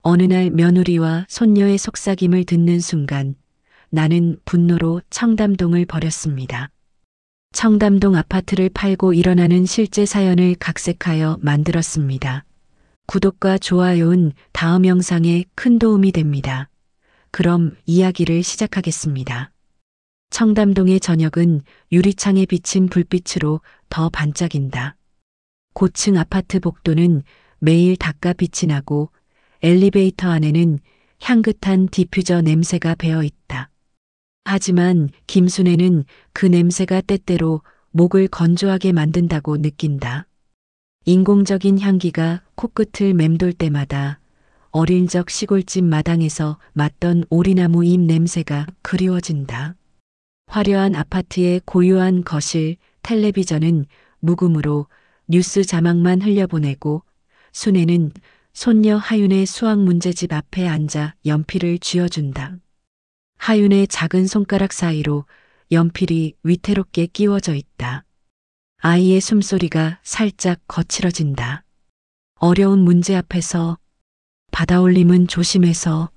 어느 날 며느리와 손녀의 속삭임을 듣는 순간 나는 분노로 청담동을 버렸습니다. 청담동 아파트를 팔고 일어나는 실제 사연을 각색하여 만들었습니다. 구독과 좋아요는 다음 영상에 큰 도움이 됩니다. 그럼 이야기를 시작하겠습니다. 청담동의 저녁은 유리창에 비친 불빛으로 더 반짝인다. 고층 아파트 복도는 매일 닦아 빛이 나고 엘리베이터 안에는 향긋한 디퓨저 냄새가 배어 있다. 하지만 김순애는 그 냄새가 때때로 목을 건조하게 만든다고 느낀다. 인공적인 향기가 코끝을 맴돌 때마다 어릴 적 시골집 마당에서 맡던 오리나무 잎 냄새가 그리워진다. 화려한 아파트의 고요한 거실, 텔레비전은 묵음으로 뉴스 자막만 흘려보내고 순애는 손녀 하윤의 수학 문제집 앞에 앉아 연필을 쥐어준다. 하윤의 작은 손가락 사이로 연필이 위태롭게 끼워져 있다. 아이의 숨소리가 살짝 거칠어진다. 어려운 문제 앞에서 받아올림은 조심해서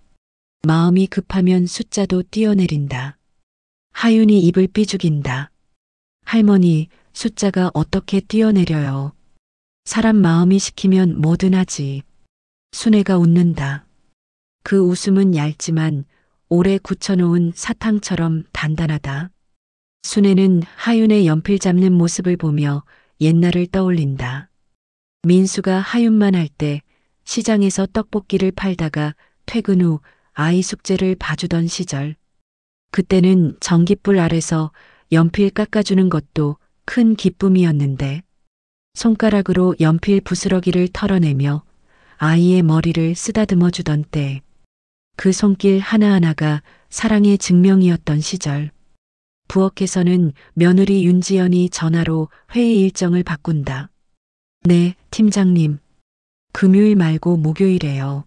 마음이 급하면 숫자도 뛰어내린다. 하윤이 입을 삐죽인다. 할머니, 숫자가 어떻게 뛰어내려요? 사람 마음이 시키면 뭐든 하지. 순애가 웃는다. 그 웃음은 얇지만 오래 굳혀놓은 사탕처럼 단단하다. 순애는 하윤의 연필 잡는 모습을 보며 옛날을 떠올린다. 민수가 하윤만 할 때 시장에서 떡볶이를 팔다가 퇴근 후 아이 숙제를 봐주던 시절. 그때는 전깃불 아래서 연필 깎아주는 것도 큰 기쁨이었는데 손가락으로 연필 부스러기를 털어내며 아이의 머리를 쓰다듬어 주던 때 그 손길 하나하나가 사랑의 증명이었던 시절. 부엌에서는 며느리 윤지연이 전화로 회의 일정을 바꾼다. 네, 팀장님. 금요일 말고 목요일에요.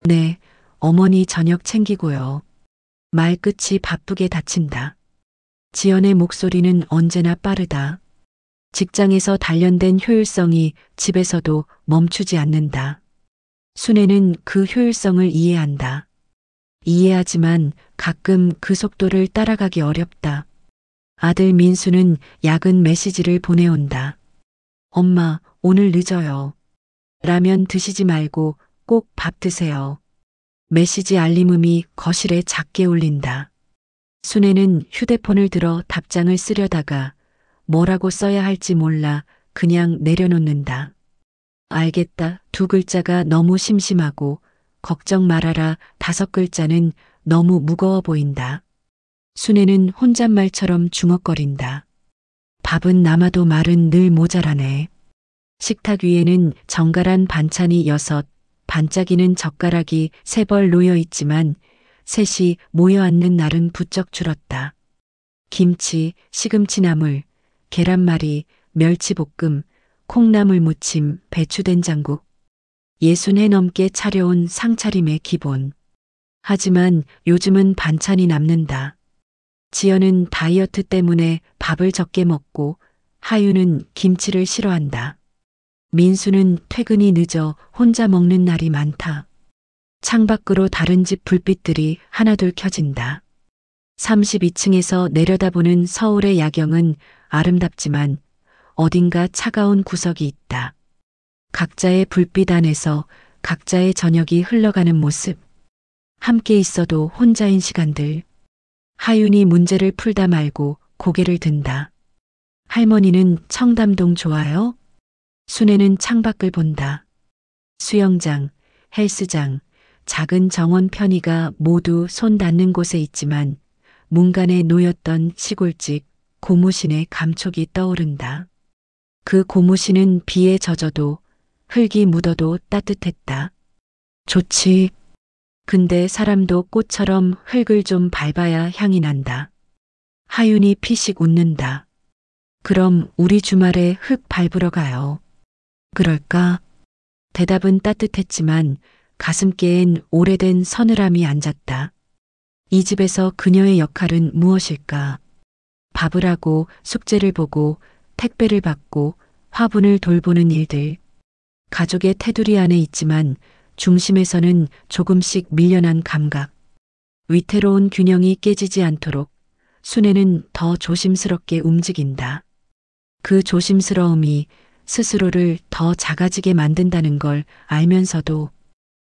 네, 어머니 저녁 챙기고요. 말끝이 바쁘게 닫힌다. 지연의 목소리는 언제나 빠르다. 직장에서 단련된 효율성이 집에서도 멈추지 않는다. 순애는 그 효율성을 이해한다. 이해하지만 가끔 그 속도를 따라가기 어렵다. 아들 민수는 야근 메시지를 보내온다. 엄마, 오늘 늦어요. 라면 드시지 말고 꼭 밥 드세요. 메시지 알림음이 거실에 작게 울린다. 순애는 휴대폰을 들어 답장을 쓰려다가 뭐라고 써야 할지 몰라 그냥 내려놓는다. 알겠다. 2글자가 너무 심심하고 걱정 말아라 5글자는 너무 무거워 보인다. 순애는 혼잣말처럼 중얼거린다. 밥은 남아도 말은 늘 모자라네. 식탁 위에는 정갈한 반찬이 6, 반짝이는 젓가락이 3벌 놓여 있지만 셋이 모여 앉는 날은 부쩍 줄었다. 김치, 시금치 나물, 계란말이, 멸치볶음, 콩나물 무침, 배추된장국. 60회 넘게 차려온 상차림의 기본. 하지만 요즘은 반찬이 남는다. 지연은 다이어트 때문에 밥을 적게 먹고 하윤은 김치를 싫어한다. 민수는 퇴근이 늦어 혼자 먹는 날이 많다. 창밖으로 다른 집 불빛들이 하나둘 켜진다. 32층에서 내려다보는 서울의 야경은 아름답지만 어딘가 차가운 구석이 있다. 각자의 불빛 안에서 각자의 저녁이 흘러가는 모습. 함께 있어도 혼자인 시간들. 하윤이 문제를 풀다 말고 고개를 든다. 할머니는 청담동 좋아요? 순애는 창밖을 본다. 수영장, 헬스장, 작은 정원 편의가 모두 손 닿는 곳에 있지만 문간에 놓였던 시골집 고무신의 감촉이 떠오른다. 그 고무신은 비에 젖어도 흙이 묻어도 따뜻했다. 좋지. 근데 사람도 꽃처럼 흙을 좀 밟아야 향이 난다. 하윤이 피식 웃는다. 그럼 우리 주말에 흙 밟으러 가요. 그럴까? 대답은 따뜻했지만 가슴께엔 오래된 서늘함이 앉았다. 이 집에서 그녀의 역할은 무엇일까? 밥을 하고 숙제를 보고 택배를 받고 화분을 돌보는 일들. 가족의 테두리 안에 있지만 중심에서는 조금씩 밀려난 감각. 위태로운 균형이 깨지지 않도록 순애는 더 조심스럽게 움직인다. 그 조심스러움이 스스로를 더 작아지게 만든다는 걸 알면서도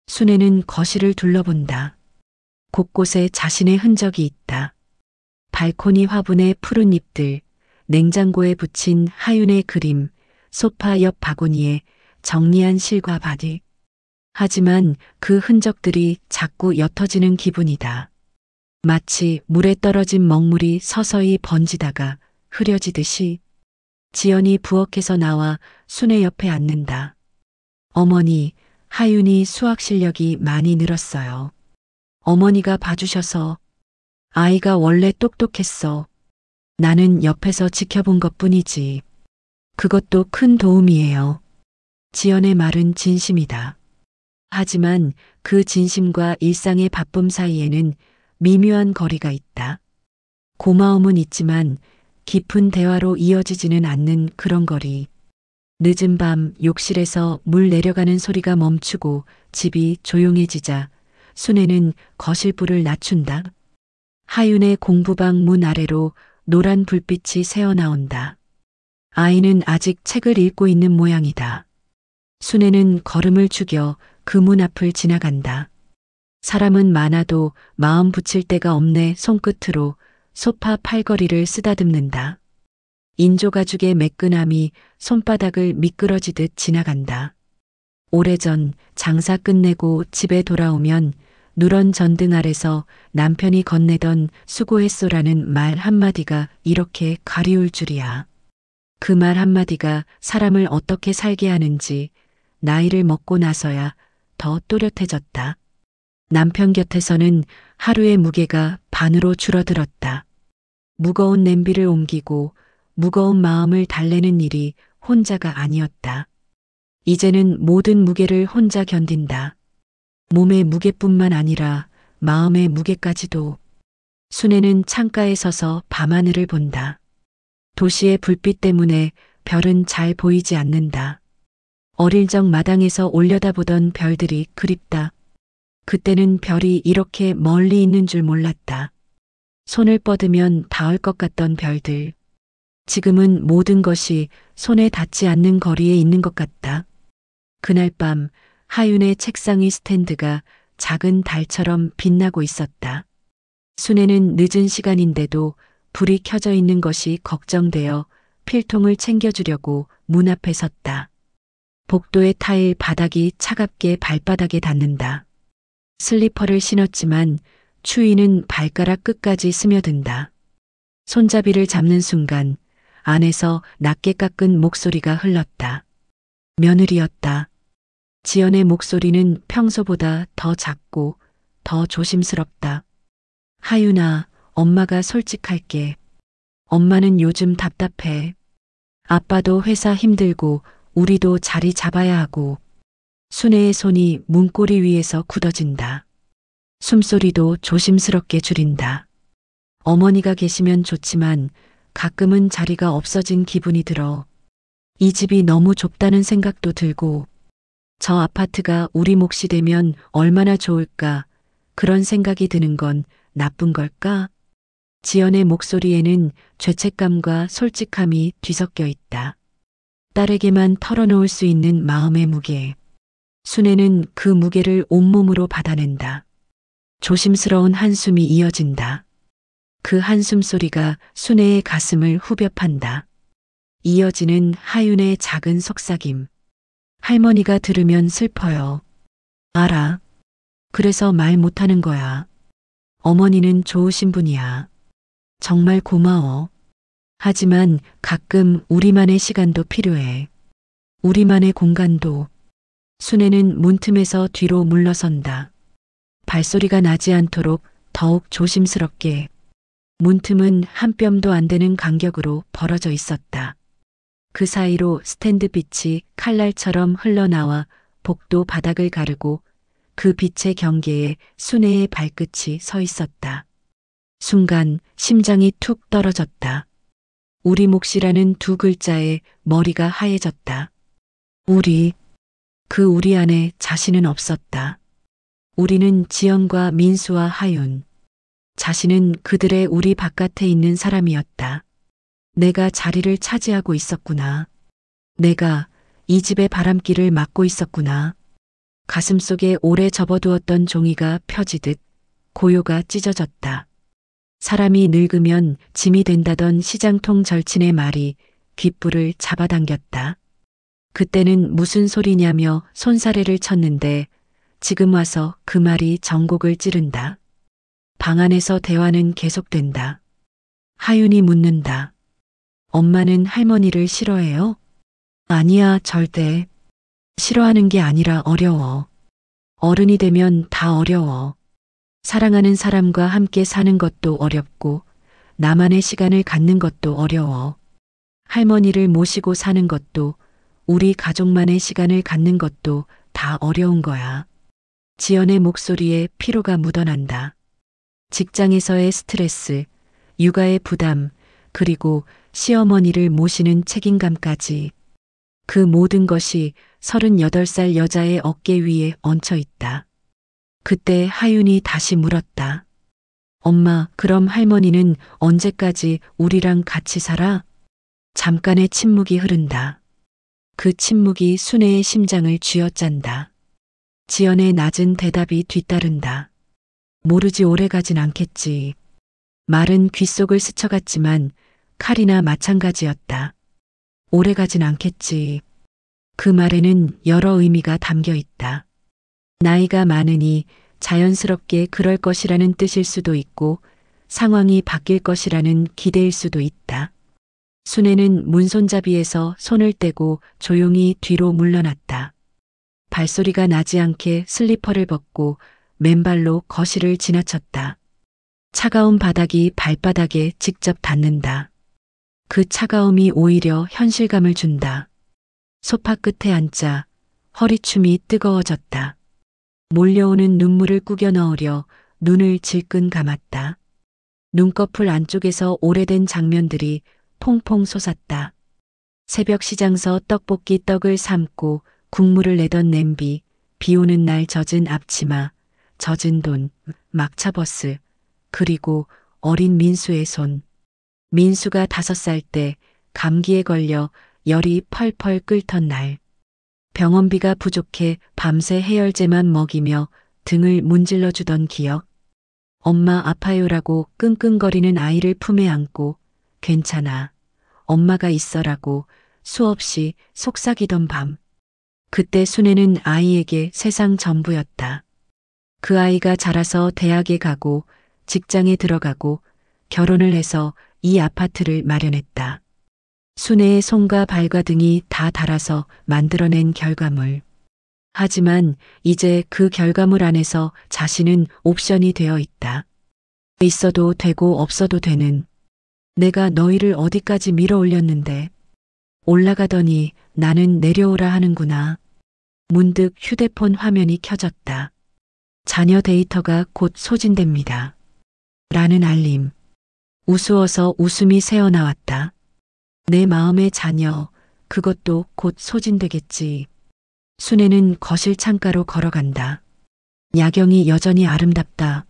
순애는 거실을 둘러본다. 곳곳에 자신의 흔적이 있다. 발코니 화분의 푸른 잎들, 냉장고에 붙인 하윤의 그림, 소파 옆 바구니에 정리한 실과 바디. 하지만 그 흔적들이 자꾸 옅어지는 기분이다. 마치 물에 떨어진 먹물이 서서히 번지다가 흐려지듯이. 지연이 부엌에서 나와 순애 옆에 앉는다. 어머니, 하윤이 수학 실력이 많이 늘었어요. 어머니가 봐주셔서. 아이가 원래 똑똑했어. 나는 옆에서 지켜본 것뿐이지. 그것도 큰 도움이에요. 지연의 말은 진심이다. 하지만 그 진심과 일상의 바쁨 사이에는 미묘한 거리가 있다. 고마움은 있지만 깊은 대화로 이어지지는 않는 그런 거리. 늦은 밤 욕실에서 물 내려가는 소리가 멈추고 집이 조용해지자 순애는 거실 불을 낮춘다. 하윤의 공부방 문 아래로 노란 불빛이 새어나온다. 아이는 아직 책을 읽고 있는 모양이다. 순애는 걸음을 죽여 그 문 앞을 지나간다. 사람은 많아도 마음 붙일 데가 없네 손끝으로 소파 팔걸이를 쓰다듬는다. 인조가죽의 매끈함이 손바닥을 미끄러지듯 지나간다. 오래전 장사 끝내고 집에 돌아오면 누런 전등 아래서 남편이 건네던 수고했소라는 말 한마디가 이렇게 가리울 줄이야. 그 말 한마디가 사람을 어떻게 살게 하는지 나이를 먹고 나서야 더 또렷해졌다. 남편 곁에서는 하루의 무게가 반으로 줄어들었다. 무거운 냄비를 옮기고 무거운 마음을 달래는 일이 혼자가 아니었다. 이제는 모든 무게를 혼자 견딘다. 몸의 무게뿐만 아니라 마음의 무게까지도. 순애는 창가에 서서 밤하늘을 본다. 도시의 불빛 때문에 별은 잘 보이지 않는다. 어릴 적 마당에서 올려다보던 별들이 그립다. 그때는 별이 이렇게 멀리 있는 줄 몰랐다. 손을 뻗으면 닿을 것 같던 별들. 지금은 모든 것이 손에 닿지 않는 거리에 있는 것 같다. 그날 밤 하윤의 책상의 스탠드가 작은 달처럼 빛나고 있었다. 순애는 늦은 시간인데도 불이 켜져 있는 것이 걱정되어 필통을 챙겨주려고 문 앞에 섰다. 복도의 타일 바닥이 차갑게 발바닥에 닿는다. 슬리퍼를 신었지만 추위는 발가락 끝까지 스며든다. 손잡이를 잡는 순간 안에서 낮게 깎은 목소리가 흘렀다. 며느리였다. 지연의 목소리는 평소보다 더 작고 더 조심스럽다. 하윤아, 엄마가 솔직할게. 엄마는 요즘 답답해. 아빠도 회사 힘들고 우리도 자리 잡아야 하고. 순애의 손이 문고리 위에서 굳어진다. 숨소리도 조심스럽게 줄인다. 어머니가 계시면 좋지만 가끔은 자리가 없어진 기분이 들어. 이 집이 너무 좁다는 생각도 들고 저 아파트가 우리 몫이 되면 얼마나 좋을까 그런 생각이 드는 건 나쁜 걸까? 지연의 목소리에는 죄책감과 솔직함이 뒤섞여 있다. 딸에게만 털어놓을 수 있는 마음의 무게. 순애는 그 무게를 온몸으로 받아낸다. 조심스러운 한숨이 이어진다. 그 한숨 소리가 순애의 가슴을 후벼 판다. 이어지는 하윤의 작은 속삭임. 할머니가 들으면 슬퍼요. 알아. 그래서 말 못하는 거야. 어머니는 좋으신 분이야. 정말 고마워. 하지만 가끔 우리만의 시간도 필요해. 우리만의 공간도. 순애는 문틈에서 뒤로 물러선다. 발소리가 나지 않도록 더욱 조심스럽게. 문틈은 한 뼘도 안 되는 간격으로 벌어져 있었다. 그 사이로 스탠드 빛이 칼날처럼 흘러나와 복도 바닥을 가르고 그 빛의 경계에 순애의 발끝이 서 있었다. 순간 심장이 툭 떨어졌다. 우리 몫이라는 두 글자에 머리가 하얘졌다. 우리. 그 우리 안에 자신은 없었다. 우리는 지연과 민수와 하윤. 자신은 그들의 우리 바깥에 있는 사람이었다. 내가 자리를 차지하고 있었구나. 내가 이 집의 바람길을 막고 있었구나. 가슴속에 오래 접어두었던 종이가 펴지듯 고요가 찢어졌다. 사람이 늙으면 짐이 된다던 시장통 절친의 말이 귓불을 잡아당겼다. 그때는 무슨 소리냐며 손사래를 쳤는데 지금 와서 그 말이 전곡을 찌른다. 방 안에서 대화는 계속된다. 하윤이 묻는다. 엄마는 할머니를 싫어해요? 아니야, 절대. 싫어하는 게 아니라 어려워. 어른이 되면 다 어려워. 사랑하는 사람과 함께 사는 것도 어렵고 나만의 시간을 갖는 것도 어려워. 할머니를 모시고 사는 것도 우리 가족만의 시간을 갖는 것도 다 어려운 거야. 지연의 목소리에 피로가 묻어난다. 직장에서의 스트레스, 육아의 부담, 그리고 시어머니를 모시는 책임감까지. 그 모든 것이 38살 여자의 어깨 위에 얹혀 있다. 그때 하윤이 다시 물었다. 엄마, 그럼 할머니는 언제까지 우리랑 같이 살아? 잠깐의 침묵이 흐른다. 그 침묵이 순애의 심장을 쥐어짠다. 지연의 낮은 대답이 뒤따른다. 모르지, 오래가진 않겠지. 말은 귓속을 스쳐갔지만 칼이나 마찬가지였다. 오래가진 않겠지. 그 말에는 여러 의미가 담겨 있다. 나이가 많으니 자연스럽게 그럴 것이라는 뜻일 수도 있고 상황이 바뀔 것이라는 기대일 수도 있다. 순애는 문손잡이에서 손을 떼고 조용히 뒤로 물러났다. 발소리가 나지 않게 슬리퍼를 벗고 맨발로 거실을 지나쳤다. 차가운 바닥이 발바닥에 직접 닿는다. 그 차가움이 오히려 현실감을 준다. 소파 끝에 앉자 허리춤이 뜨거워졌다. 몰려오는 눈물을 꾸겨 넣으려 눈을 질끈 감았다. 눈꺼풀 안쪽에서 오래된 장면들이 퐁퐁 솟았다. 새벽 시장서 떡볶이 떡을 삶고 국물을 내던 냄비, 비 오는 날 젖은 앞치마, 젖은 돈, 막차 버스, 그리고 어린 민수의 손. 민수가 5살 때 감기에 걸려 열이 펄펄 끓던 날. 병원비가 부족해 밤새 해열제만 먹이며 등을 문질러 주던 기억. 엄마 아파요라고 끙끙거리는 아이를 품에 안고 괜찮아, 엄마가 있어라고 수없이 속삭이던 밤. 그때 순애는 아이에게 세상 전부였다. 그 아이가 자라서 대학에 가고 직장에 들어가고 결혼을 해서 이 아파트를 마련했다. 순애의 손과 발과 등이 다 닳아서 만들어낸 결과물. 하지만 이제 그 결과물 안에서 자신은 옵션이 되어 있다. 있어도 되고 없어도 되는. 내가 너희를 어디까지 밀어 올렸는데 올라가더니 나는 내려오라 하는구나. 문득 휴대폰 화면이 켜졌다. 자녀 데이터가 곧 소진됩니다. 라는 알림. 우스워서 웃음이 새어나왔다. 내 마음의 자녀, 그것도 곧 소진되겠지. 순애는 거실 창가로 걸어간다. 야경이 여전히 아름답다.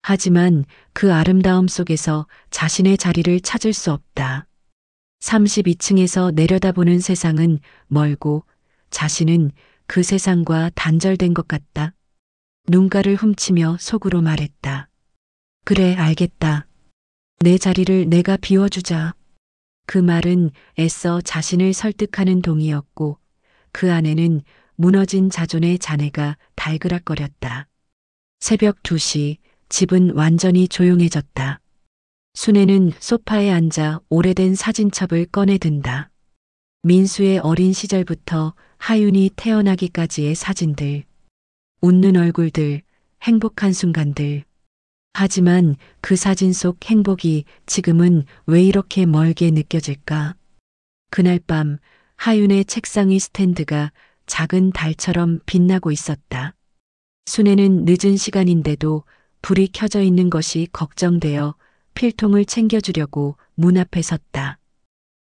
하지만 그 아름다움 속에서 자신의 자리를 찾을 수 없다. 32층에서 내려다보는 세상은 멀고 자신은 그 세상과 단절된 것 같다. 눈가를 훔치며 속으로 말했다. 그래, 알겠다. 내 자리를 내가 비워주자. 그 말은 애써 자신을 설득하는 동이었고 그 안에는 무너진 자존의 잔해가 달그락거렸다. 새벽 2시, 집은 완전히 조용해졌다. 순애는 소파에 앉아 오래된 사진첩을 꺼내 든다. 민수의 어린 시절부터 하윤이 태어나기까지의 사진들. 웃는 얼굴들, 행복한 순간들. 하지만 그 사진 속 행복이 지금은 왜 이렇게 멀게 느껴질까? 그날 밤 하윤의 책상 위 스탠드가 작은 달처럼 빛나고 있었다. 순애는 늦은 시간인데도 불이 켜져 있는 것이 걱정되어 필통을 챙겨주려고 문 앞에 섰다.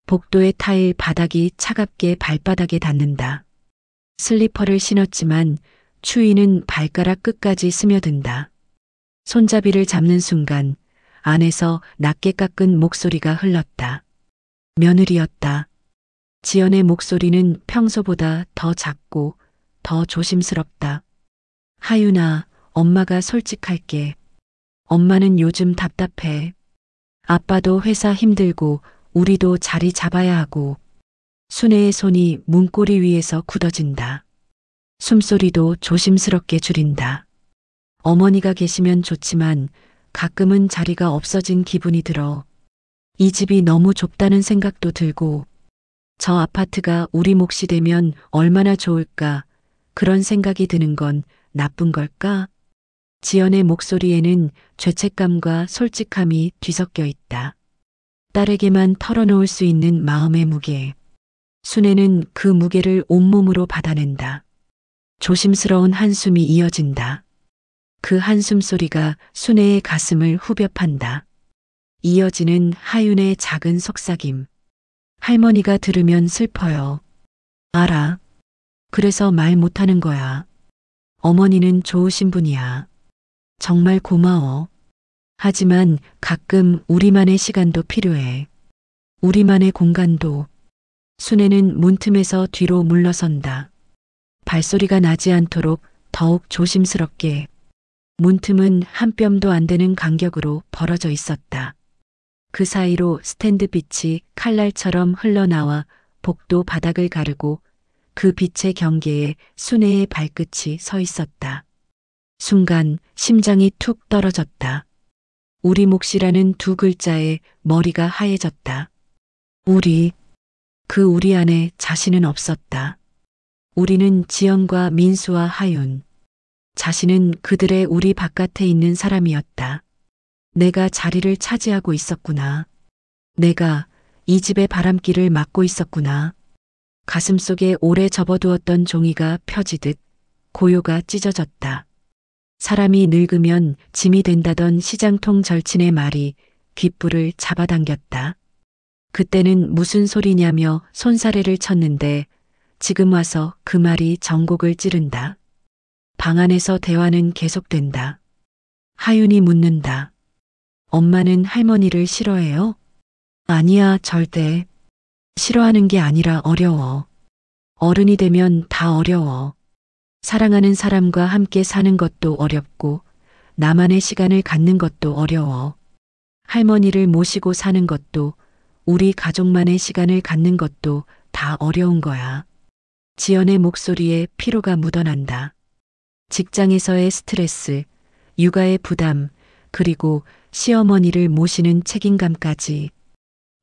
복도의 타일 바닥이 차갑게 발바닥에 닿는다. 슬리퍼를 신었지만 추위는 발가락 끝까지 스며든다. 손잡이를 잡는 순간 안에서 낮게 깎은 목소리가 흘렀다. 며느리였다. 지연의 목소리는 평소보다 더 작고 더 조심스럽다. 하윤아, 엄마가 솔직할게. 엄마는 요즘 답답해. 아빠도 회사 힘들고 우리도 자리 잡아야 하고. 순애의 손이 문고리 위에서 굳어진다. 숨소리도 조심스럽게 줄인다. 어머니가 계시면 좋지만 가끔은 자리가 없어진 기분이 들어. 이 집이 너무 좁다는 생각도 들고 저 아파트가 우리 몫이 되면 얼마나 좋을까 그런 생각이 드는 건 나쁜 걸까? 지연의 목소리에는 죄책감과 솔직함이 뒤섞여 있다. 딸에게만 털어놓을 수 있는 마음의 무게. 순애는 그 무게를 온몸으로 받아낸다. 조심스러운 한숨이 이어진다. 그 한숨 소리가 순애의 가슴을 후벼 판다. 이어지는 하윤의 작은 속삭임. 할머니가 들으면 슬퍼요. 알아. 그래서 말 못하는 거야. 어머니는 좋으신 분이야. 정말 고마워. 하지만 가끔 우리만의 시간도 필요해. 우리만의 공간도. 순애는 문틈에서 뒤로 물러선다. 발소리가 나지 않도록 더욱 조심스럽게. 문틈은 한 뼘도 안 되는 간격으로 벌어져 있었다. 그 사이로 스탠드 빛이 칼날처럼 흘러나와 복도 바닥을 가르고 그 빛의 경계에 순애의 발끝이 서 있었다. 순간 심장이 툭 떨어졌다. 우리 몫이라는 두 글자에 머리가 하얘졌다. 우리, 그 우리 안에 자신은 없었다. 우리는 지연과 민수와 하윤. 자신은 그들의 우리 바깥에 있는 사람이었다. 내가 자리를 차지하고 있었구나. 내가 이 집의 바람길을 막고 있었구나. 가슴속에 오래 접어두었던 종이가 펴지듯 고요가 찢어졌다. 사람이 늙으면 짐이 된다던 시장통 절친의 말이 귓불을 잡아당겼다. 그때는 무슨 소리냐며 손사래를 쳤는데 지금 와서 그 말이 전곡을 찌른다. 방 안에서 대화는 계속된다. 하윤이 묻는다. 엄마는 할머니를 싫어해요? 아니야, 절대. 싫어하는 게 아니라 어려워. 어른이 되면 다 어려워. 사랑하는 사람과 함께 사는 것도 어렵고 나만의 시간을 갖는 것도 어려워. 할머니를 모시고 사는 것도 우리 가족만의 시간을 갖는 것도 다 어려운 거야. 지연의 목소리에 피로가 묻어난다. 직장에서의 스트레스, 육아의 부담, 그리고 시어머니를 모시는 책임감까지.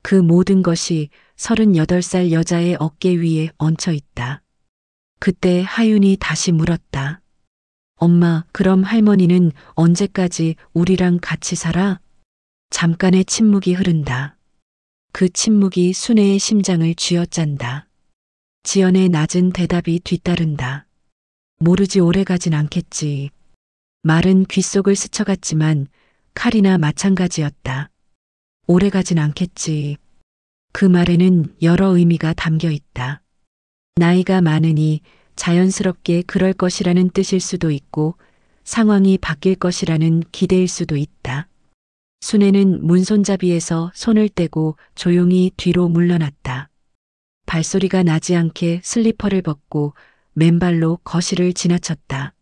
그 모든 것이 38살 여자의 어깨 위에 얹혀 있다. 그때 하윤이 다시 물었다. 엄마, 그럼 할머니는 언제까지 우리랑 같이 살아? 잠깐의 침묵이 흐른다. 그 침묵이 순애의 심장을 쥐어짠다. 지연의 낮은 대답이 뒤따른다. 모르지, 오래가진 않겠지. 말은 귓속을 스쳐갔지만 칼이나 마찬가지였다. 오래가진 않겠지. 그 말에는 여러 의미가 담겨 있다. 나이가 많으니 자연스럽게 그럴 것이라는 뜻일 수도 있고 상황이 바뀔 것이라는 기대일 수도 있다. 순애는 문손잡이에서 손을 떼고 조용히 뒤로 물러났다. 발소리가 나지 않게 슬리퍼를 벗고 맨발로 거실을 지나쳤다.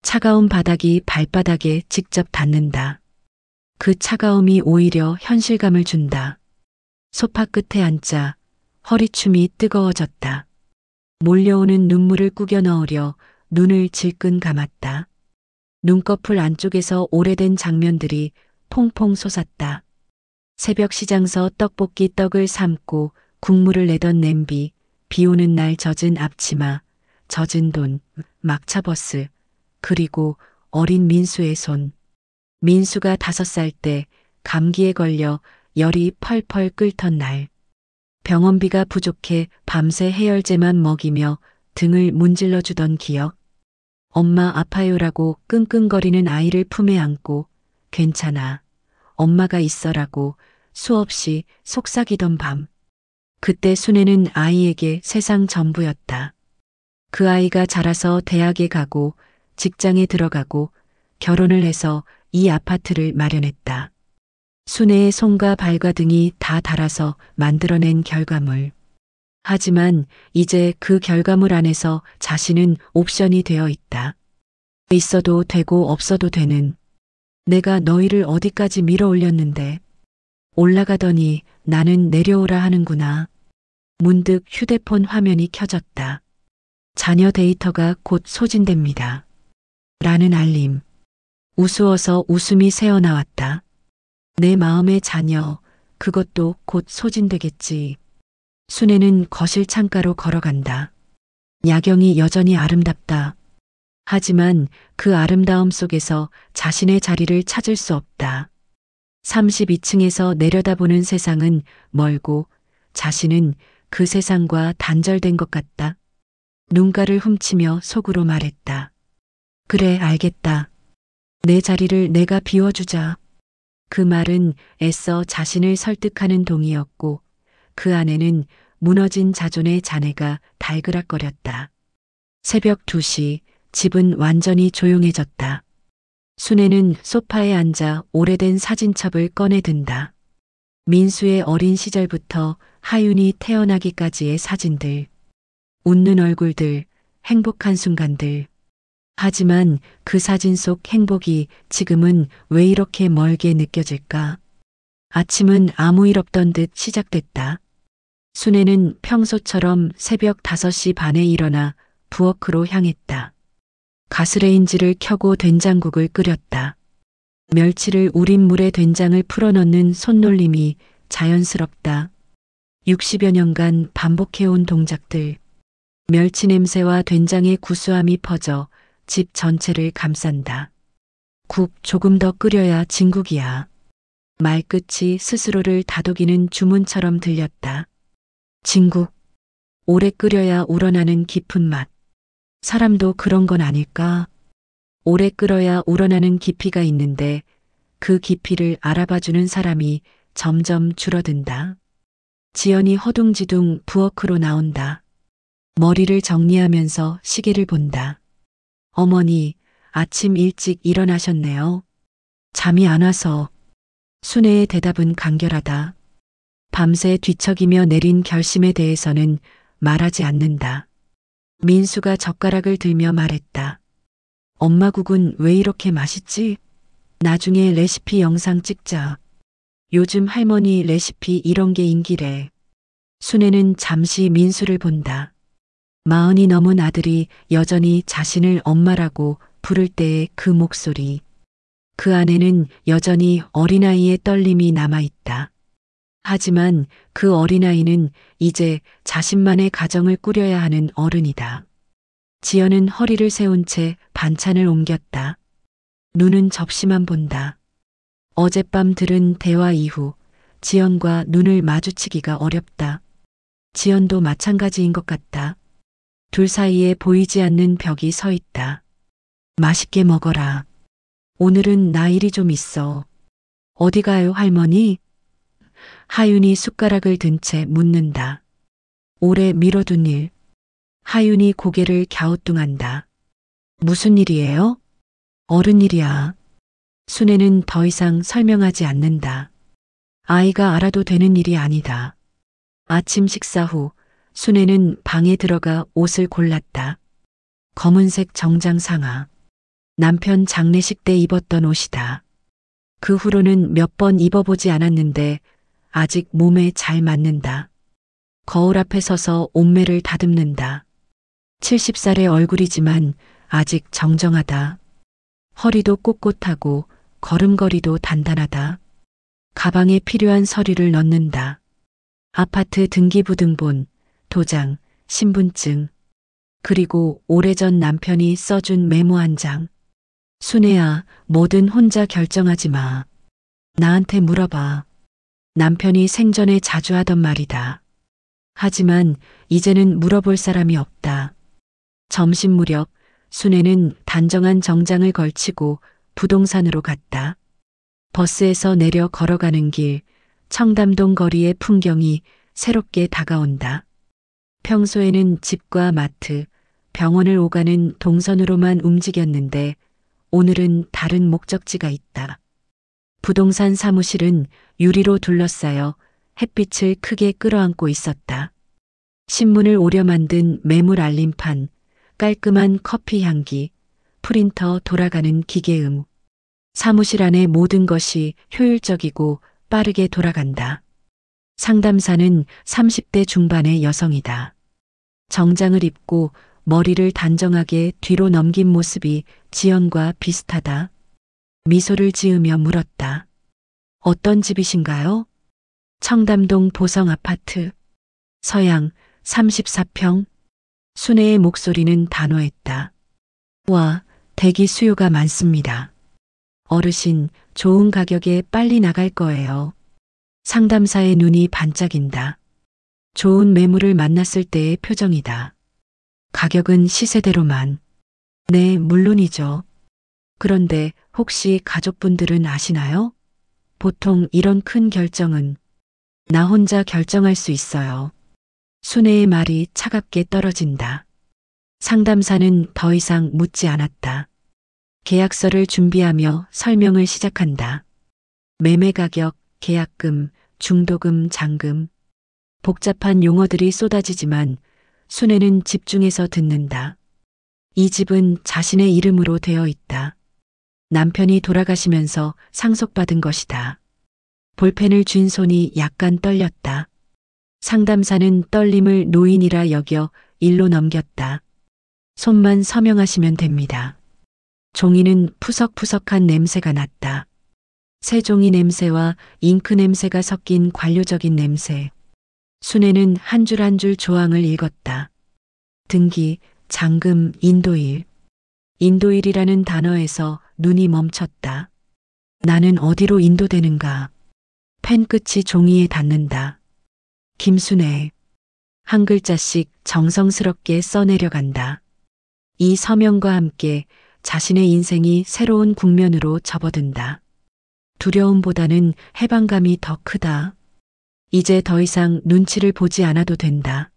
차가운 바닥이 발바닥에 직접 닿는다. 그 차가움이 오히려 현실감을 준다. 소파 끝에 앉자 허리춤이 뜨거워졌다. 몰려오는 눈물을 꾸겨 넣으려 눈을 질끈 감았다. 눈꺼풀 안쪽에서 오래된 장면들이 퐁퐁 솟았다. 새벽 시장서 떡볶이 떡을 삶고 국물을 내던 냄비, 비 오는 날 젖은 앞치마, 젖은 돈, 막차 버스, 그리고 어린 민수의 손. 민수가 5살 때 감기에 걸려 열이 펄펄 끓던 날. 병원비가 부족해 밤새 해열제만 먹이며 등을 문질러 주던 기억. 엄마 아파요라고 끙끙거리는 아이를 품에 안고 괜찮아. 엄마가 있어라고 수없이 속삭이던 밤. 그때 순애는 아이에게 세상 전부였다. 그 아이가 자라서 대학에 가고 직장에 들어가고 결혼을 해서 이 아파트를 마련했다. 순애의 손과 발과 등이 다 닳아서 만들어낸 결과물. 하지만 이제 그 결과물 안에서 자신은 옵션이 되어 있다. 있어도 되고 없어도 되는. 내가 너희를 어디까지 밀어 올렸는데 올라가더니 나는 내려오라 하는구나. 문득 휴대폰 화면이 켜졌다. 자녀 데이터가 곧 소진됩니다. 라는 알림. 우스워서 웃음이 새어나왔다. 내 마음의 자녀, 그것도 곧 소진되겠지. 순애는 거실 창가로 걸어간다. 야경이 여전히 아름답다. 하지만 그 아름다움 속에서 자신의 자리를 찾을 수 없다. 32층에서 내려다보는 세상은 멀고 자신은 그 세상과 단절된 것 같다. 눈가를 훔치며 속으로 말했다. 그래, 알겠다. 내 자리를 내가 비워주자. 그 말은 애써 자신을 설득하는 동이었고 그 안에는 무너진 자존의 잔해가 달그락거렸다. 새벽 2시 집은 완전히 조용해졌다. 순애는 소파에 앉아 오래된 사진첩을 꺼내든다. 민수의 어린 시절부터 하윤이 태어나기까지의 사진들. 웃는 얼굴들, 행복한 순간들. 하지만 그 사진 속 행복이 지금은 왜 이렇게 멀게 느껴질까? 아침은 아무 일 없던 듯 시작됐다. 순애는 평소처럼 새벽 5시 반에 일어나 부엌으로 향했다. 가스레인지를 켜고 된장국을 끓였다. 멸치를 우린 물에 된장을 풀어넣는 손놀림이 자연스럽다. 60여 년간 반복해온 동작들. 멸치 냄새와 된장의 구수함이 퍼져 집 전체를 감싼다. 국 조금 더 끓여야 진국이야. 말끝이 스스로를 다독이는 주문처럼 들렸다. 진국. 오래 끓여야 우러나는 깊은 맛. 사람도 그런 건 아닐까? 오래 끓어야 우러나는 깊이가 있는데 그 깊이를 알아봐주는 사람이 점점 줄어든다. 지연이 허둥지둥 부엌으로 나온다. 머리를 정리하면서 시계를 본다. 어머니, 아침 일찍 일어나셨네요. 잠이 안 와서. 순애의 대답은 간결하다. 밤새 뒤척이며 내린 결심에 대해서는 말하지 않는다. 민수가 젓가락을 들며 말했다. 엄마 국은 왜 이렇게 맛있지? 나중에 레시피 영상 찍자. 요즘 할머니 레시피 이런 게 인기래. 순애는 잠시 민수를 본다. 40이 넘은 아들이 여전히 자신을 엄마라고 부를 때의 그 목소리. 그 안에는 여전히 어린아이의 떨림이 남아있다. 하지만 그 어린아이는 이제 자신만의 가정을 꾸려야 하는 어른이다. 지연은 허리를 세운 채 반찬을 옮겼다. 눈은 접시만 본다. 어젯밤 들은 대화 이후 지연과 눈을 마주치기가 어렵다. 지연도 마찬가지인 것 같다. 둘 사이에 보이지 않는 벽이 서 있다. 맛있게 먹어라. 오늘은 나 일이 좀 있어. 어디 가요, 할머니? 하윤이 숟가락을 든 채 묻는다. 오래 미뤄둔 일. 하윤이 고개를 갸우뚱한다. 무슨 일이에요? 어른 일이야. 순애는 더 이상 설명하지 않는다. 아이가 알아도 되는 일이 아니다. 아침 식사 후 순애는 방에 들어가 옷을 골랐다. 검은색 정장 상하. 남편 장례식 때 입었던 옷이다. 그 후로는 몇 번 입어보지 않았는데 아직 몸에 잘 맞는다. 거울 앞에 서서 옷매를 다듬는다. 70살의 얼굴이지만 아직 정정하다. 허리도 꼿꼿하고 걸음걸이도 단단하다. 가방에 필요한 서류를 넣는다. 아파트 등기부등본, 도장, 신분증, 그리고 오래전 남편이 써준 메모 한 장. 순애야, 뭐든 혼자 결정하지 마. 나한테 물어봐. 남편이 생전에 자주 하던 말이다. 하지만 이제는 물어볼 사람이 없다. 점심 무렵 순애는 단정한 정장을 걸치고 부동산으로 갔다. 버스에서 내려 걸어가는 길, 청담동 거리의 풍경이 새롭게 다가온다. 평소에는 집과 마트, 병원을 오가는 동선으로만 움직였는데 오늘은 다른 목적지가 있다. 부동산 사무실은 유리로 둘러싸여 햇빛을 크게 끌어안고 있었다. 신문을 오려 만든 매물 알림판, 깔끔한 커피 향기, 프린터 돌아가는 기계음. 사무실 안의 모든 것이 효율적이고 빠르게 돌아간다. 상담사는 30대 중반의 여성이다. 정장을 입고 머리를 단정하게 뒤로 넘긴 모습이 지연과 비슷하다. 미소를 지으며 물었다. 어떤 집이신가요? 청담동 보성 아파트. 서양 34평. 순애의 목소리는 단호했다. 와, 대기 수요가 많습니다. 어르신, 좋은 가격에 빨리 나갈 거예요. 상담사의 눈이 반짝인다. 좋은 매물을 만났을 때의 표정이다. 가격은 시세대로만. 네, 물론이죠. 그런데 혹시 가족분들은 아시나요? 보통 이런 큰 결정은 나 혼자 결정할 수 있어요. 순애의 말이 차갑게 떨어진다. 상담사는 더 이상 묻지 않았다. 계약서를 준비하며 설명을 시작한다. 매매 가격, 계약금, 중도금, 잔금. 복잡한 용어들이 쏟아지지만 순애는 집중해서 듣는다. 이 집은 자신의 이름으로 되어 있다. 남편이 돌아가시면서 상속받은 것이다. 볼펜을 쥔 손이 약간 떨렸다. 상담사는 떨림을 노인이라 여겨 일로 넘겼다. 손만 서명하시면 됩니다. 종이는 푸석푸석한 냄새가 났다. 새 종이 냄새와 잉크 냄새가 섞인 관료적인 냄새. 순애는 한 줄 한 줄 조항을 읽었다. 등기, 잔금, 인도일. 인도일이라는 단어에서 눈이 멈췄다. 나는 어디로 인도되는가? 펜 끝이 종이에 닿는다. 김순애. 한 글자씩 정성스럽게 써내려간다. 이 서명과 함께 자신의 인생이 새로운 국면으로 접어든다. 두려움보다는 해방감이 더 크다. 이제 더 이상 눈치를 보지 않아도 된다.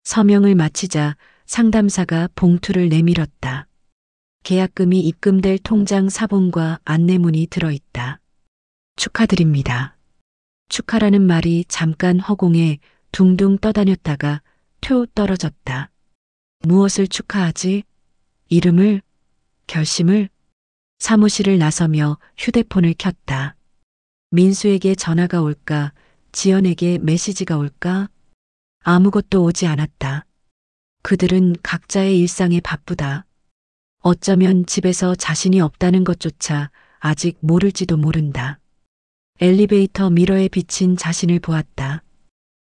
서명을 마치자 상담사가 봉투를 내밀었다. 계약금이 입금될 통장 사본과 안내문이 들어있다. 축하드립니다. 축하라는 말이 잠깐 허공에 둥둥 떠다녔다가 튀어 떨어졌다. 무엇을 축하하지? 이름을? 결심을? 사무실을 나서며 휴대폰을 켰다. 민수에게 전화가 올까? 지연에게 메시지가 올까? 아무것도 오지 않았다. 그들은 각자의 일상에 바쁘다. 어쩌면 집에서 자신이 없다는 것조차 아직 모를지도 모른다. 엘리베이터 미러에 비친 자신을 보았다.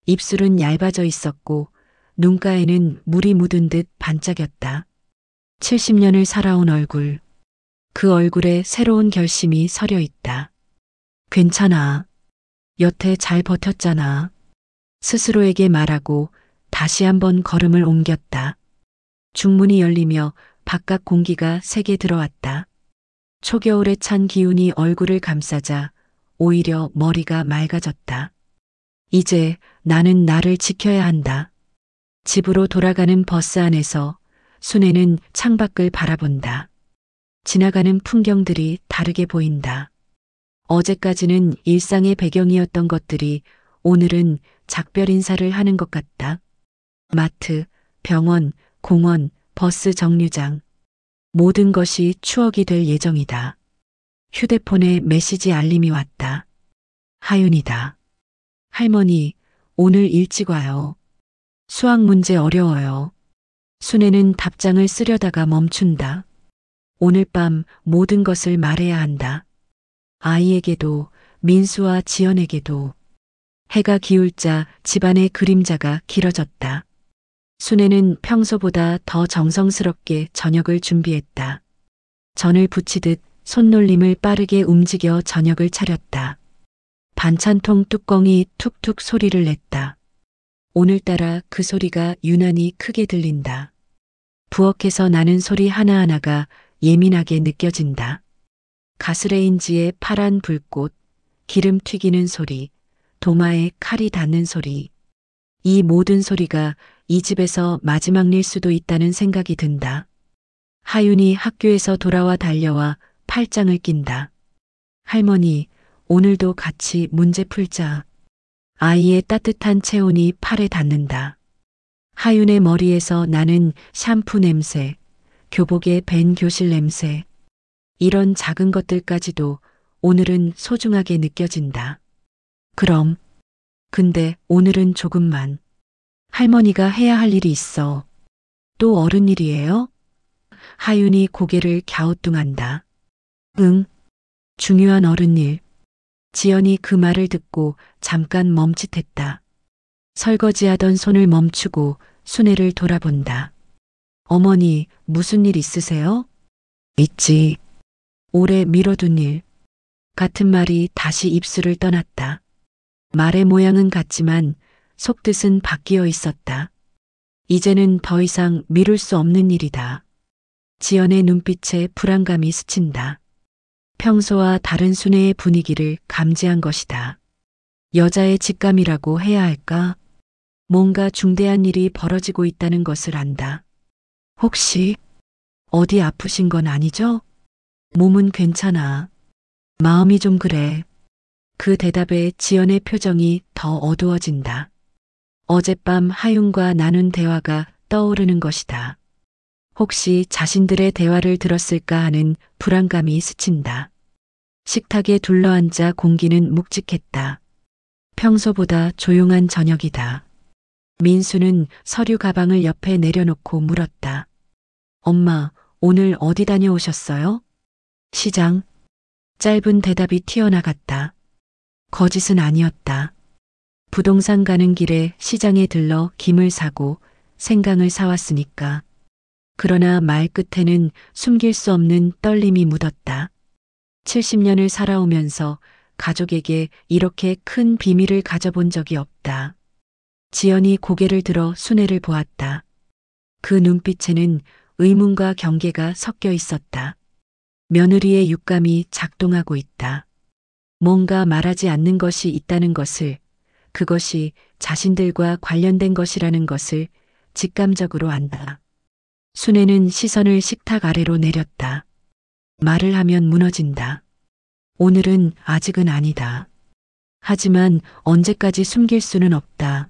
입술은 얇아져 있었고 눈가에는 물이 묻은 듯 반짝였다. 70년을 살아온 얼굴. 그 얼굴에 새로운 결심이 서려 있다. 괜찮아. 여태 잘 버텼잖아. 스스로에게 말하고 다시 한번 걸음을 옮겼다. 중문이 열리며 바깥 공기가 세게 들어왔다. 초겨울에 찬 기운이 얼굴을 감싸자 오히려 머리가 맑아졌다. 이제 나는 나를 지켜야 한다. 집으로 돌아가는 버스 안에서 순애는 창밖을 바라본다. 지나가는 풍경들이 다르게 보인다. 어제까지는 일상의 배경이었던 것들이 오늘은 작별 인사를 하는 것 같다. 마트, 병원, 공원, 버스 정류장. 모든 것이 추억이 될 예정이다. 휴대폰에 메시지 알림이 왔다. 하윤이다. 할머니, 오늘 일찍 와요. 수학 문제 어려워요. 순애는 답장을 쓰려다가 멈춘다. 오늘 밤 모든 것을 말해야 한다. 아이에게도, 민수와 지연에게도. 해가 기울자 집안의 그림자가 길어졌다. 순애는 평소보다 더 정성스럽게 저녁을 준비했다. 전을 부치듯 손놀림을 빠르게 움직여 저녁을 차렸다. 반찬통 뚜껑이 툭툭 소리를 냈다. 오늘따라 그 소리가 유난히 크게 들린다. 부엌에서 나는 소리 하나하나가 예민하게 느껴진다. 가스레인지의 파란 불꽃, 기름 튀기는 소리, 도마에 칼이 닿는 소리. 이 모든 소리가 이 집에서 마지막일 수도 있다는 생각이 든다. 하윤이 학교에서 돌아와 달려와 팔짱을 낀다. 할머니, 오늘도 같이 문제 풀자. 아이의 따뜻한 체온이 팔에 닿는다. 하윤의 머리에서 나는 샴푸 냄새, 교복에 밴 교실 냄새. 이런 작은 것들까지도 오늘은 소중하게 느껴진다. 그럼, 근데 오늘은 조금만. 할머니가 해야 할 일이 있어. 또 어른 일이에요? 하윤이 고개를 갸우뚱한다. 응, 중요한 어른 일. 지연이 그 말을 듣고 잠깐 멈칫했다. 설거지하던 손을 멈추고 순애를 돌아본다. 어머니, 무슨 일 있으세요? 있지. 오래 미뤄둔 일. 같은 말이 다시 입술을 떠났다. 말의 모양은 같지만 속뜻은 바뀌어 있었다. 이제는 더 이상 미룰 수 없는 일이다. 지연의 눈빛에 불안감이 스친다. 평소와 다른 순애의 분위기를 감지한 것이다. 여자의 직감이라고 해야 할까? 뭔가 중대한 일이 벌어지고 있다는 것을 안다. 혹시 어디 아프신 건 아니죠? 몸은 괜찮아. 마음이 좀 그래. 그 대답에 지연의 표정이 더 어두워진다. 어젯밤 하윤과 나눈 대화가 떠오르는 것이다. 혹시 자신들의 대화를 들었을까 하는 불안감이 스친다. 식탁에 둘러앉아 공기는 묵직했다. 평소보다 조용한 저녁이다. 민수는 서류 가방을 옆에 내려놓고 물었다. 엄마, 오늘 어디 다녀오셨어요? 시장. 짧은 대답이 튀어나갔다. 거짓은 아니었다. 부동산 가는 길에 시장에 들러 김을 사고 생강을 사왔으니까. 그러나 말 끝에는 숨길 수 없는 떨림이 묻었다. 70년을 살아오면서 가족에게 이렇게 큰 비밀을 가져본 적이 없다. 지연이 고개를 들어 순애를 보았다. 그 눈빛에는 의문과 경계가 섞여 있었다. 며느리의 육감이 작동하고 있다. 뭔가 말하지 않는 것이 있다는 것을, 그것이 자신들과 관련된 것이라는 것을 직감적으로 안다. 순애는 시선을 식탁 아래로 내렸다. 말을 하면 무너진다. 오늘은 아직은 아니다. 하지만 언제까지 숨길 수는 없다.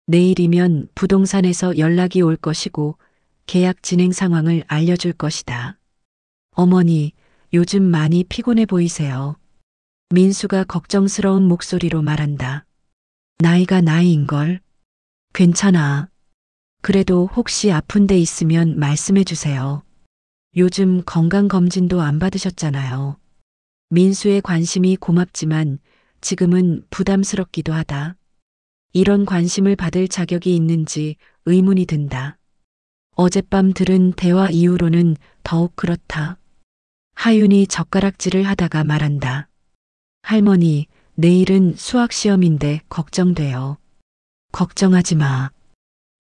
내일이면 부동산에서 연락이 올 것이고 계약 진행 상황을 알려줄 것이다. 어머니, 요즘 많이 피곤해 보이세요. 민수가 걱정스러운 목소리로 말한다. 나이가 나이인걸. 괜찮아. 그래도 혹시 아픈 데 있으면 말씀해 주세요. 요즘 건강검진도 안 받으셨잖아요. 민수의 관심이 고맙지만 지금은 부담스럽기도 하다. 이런 관심을 받을 자격이 있는지 의문이 든다. 어젯밤 들은 대화 이후로는 더욱 그렇다. 하윤이 젓가락질을 하다가 말한다. 할머니, 내일은 수학 시험인데 걱정돼요. 걱정하지 마.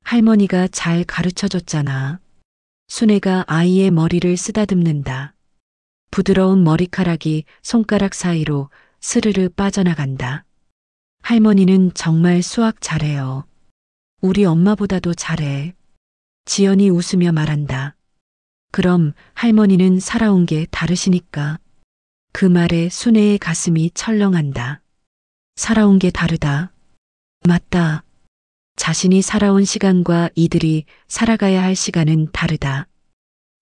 할머니가 잘 가르쳐 줬잖아. 순애가 아이의 머리를 쓰다듬는다. 부드러운 머리카락이 손가락 사이로 스르르 빠져나간다. 할머니는 정말 수학 잘해요. 우리 엄마보다도 잘해. 지연이 웃으며 말한다. 그럼 할머니는 살아온 게 다르시니까. 그 말에 순애의 가슴이 철렁한다. 살아온 게 다르다. 맞다. 자신이 살아온 시간과 이들이 살아가야 할 시간은 다르다.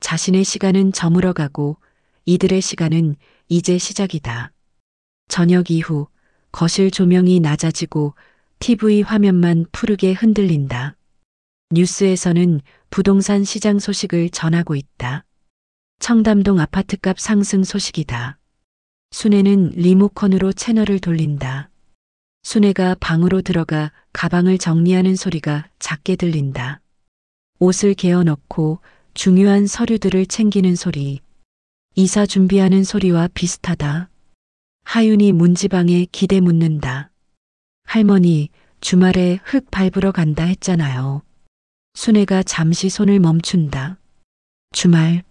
자신의 시간은 저물어가고 이들의 시간은 이제 시작이다. 저녁 이후 거실 조명이 낮아지고 TV 화면만 푸르게 흔들린다. 뉴스에서는 부동산 시장 소식을 전하고 있다. 청담동 아파트값 상승 소식이다. 순애는 리모컨으로 채널을 돌린다. 순애가 방으로 들어가 가방을 정리하는 소리가 작게 들린다. 옷을 개어 넣고 중요한 서류들을 챙기는 소리. 이사 준비하는 소리와 비슷하다. 하윤이 문지방에 기대 묻는다. 할머니, 주말에 흙 밟으러 간다 했잖아요. 순애가 잠시 손을 멈춘다. 주말.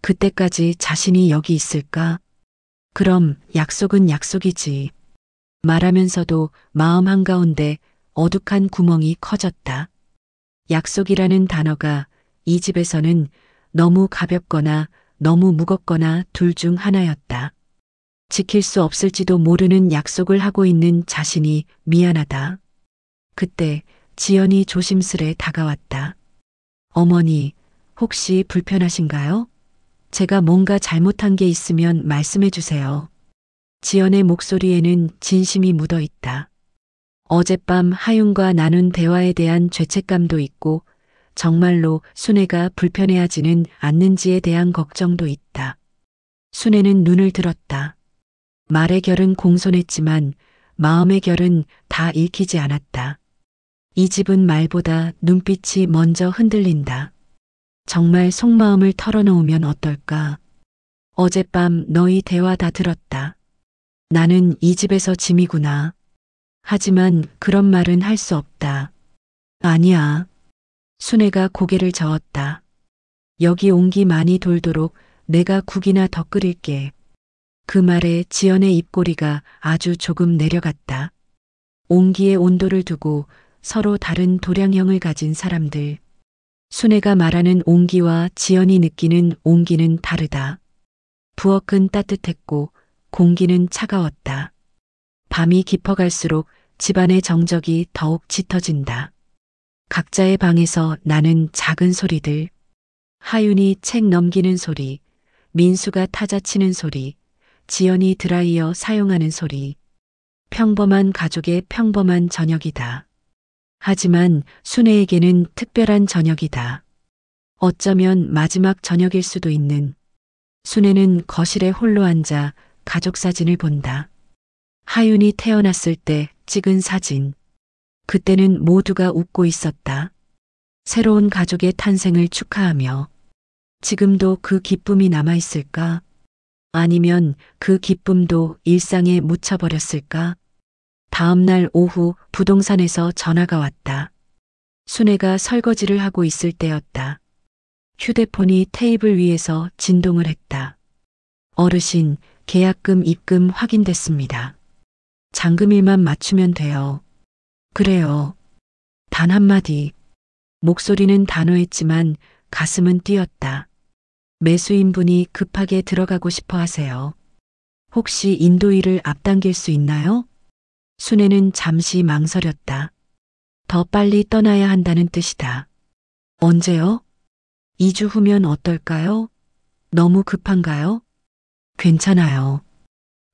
그때까지 자신이 여기 있을까? 그럼 약속은 약속이지. 말하면서도 마음 한가운데 어둑한 구멍이 커졌다. 약속이라는 단어가 이 집에서는 너무 가볍거나 너무 무겁거나 둘 중 하나였다. 지킬 수 없을지도 모르는 약속을 하고 있는 자신이 미안하다. 그때 지연이 조심스레 다가왔다. 어머니, 혹시 불편하신가요? 제가 뭔가 잘못한 게 있으면 말씀해 주세요. 지연의 목소리에는 진심이 묻어 있다. 어젯밤 하윤과 나눈 대화에 대한 죄책감도 있고 정말로 순애가 불편해하지는 않는지에 대한 걱정도 있다. 순애는 눈을 들었다. 말의 결은 공손했지만 마음의 결은 다 읽히지 않았다. 이 집은 말보다 눈빛이 먼저 흔들린다. 정말 속마음을 털어놓으면 어떨까? 어젯밤 너희 대화 다 들었다. 나는 이 집에서 짐이구나. 하지만 그런 말은 할 수 없다. 아니야. 순애가 고개를 저었다. 여기 온기 많이 돌도록 내가 국이나 더 끓일게. 그 말에 지연의 입꼬리가 아주 조금 내려갔다. 온기의 온도를 두고 서로 다른 도량형을 가진 사람들. 순애가 말하는 온기와 지연이 느끼는 온기는 다르다. 부엌은 따뜻했고 공기는 차가웠다. 밤이 깊어갈수록 집안의 정적이 더욱 짙어진다. 각자의 방에서 나는 작은 소리들. 하윤이 책 넘기는 소리, 민수가 타자 치는 소리, 지연이 드라이어 사용하는 소리. 평범한 가족의 평범한 저녁이다. 하지만 순애에게는 특별한 저녁이다. 어쩌면 마지막 저녁일 수도 있는. 순애는 거실에 홀로 앉아 가족 사진을 본다. 하윤이 태어났을 때 찍은 사진. 그때는 모두가 웃고 있었다. 새로운 가족의 탄생을 축하하며. 지금도 그 기쁨이 남아있을까? 아니면 그 기쁨도 일상에 묻혀버렸을까? 다음 날 오후 부동산에서 전화가 왔다. 순애가 설거지를 하고 있을 때였다. 휴대폰이 테이블 위에서 진동을 했다. 어르신, 계약금 입금 확인됐습니다. 잔금일만 맞추면 돼요. 그래요. 단 한마디. 목소리는 단호했지만 가슴은 뛰었다. 매수인분이 급하게 들어가고 싶어 하세요. 혹시 인도일을 앞당길 수 있나요? 순애는 잠시 망설였다. 더 빨리 떠나야 한다는 뜻이다. 언제요? 2주 후면 어떨까요? 너무 급한가요? 괜찮아요.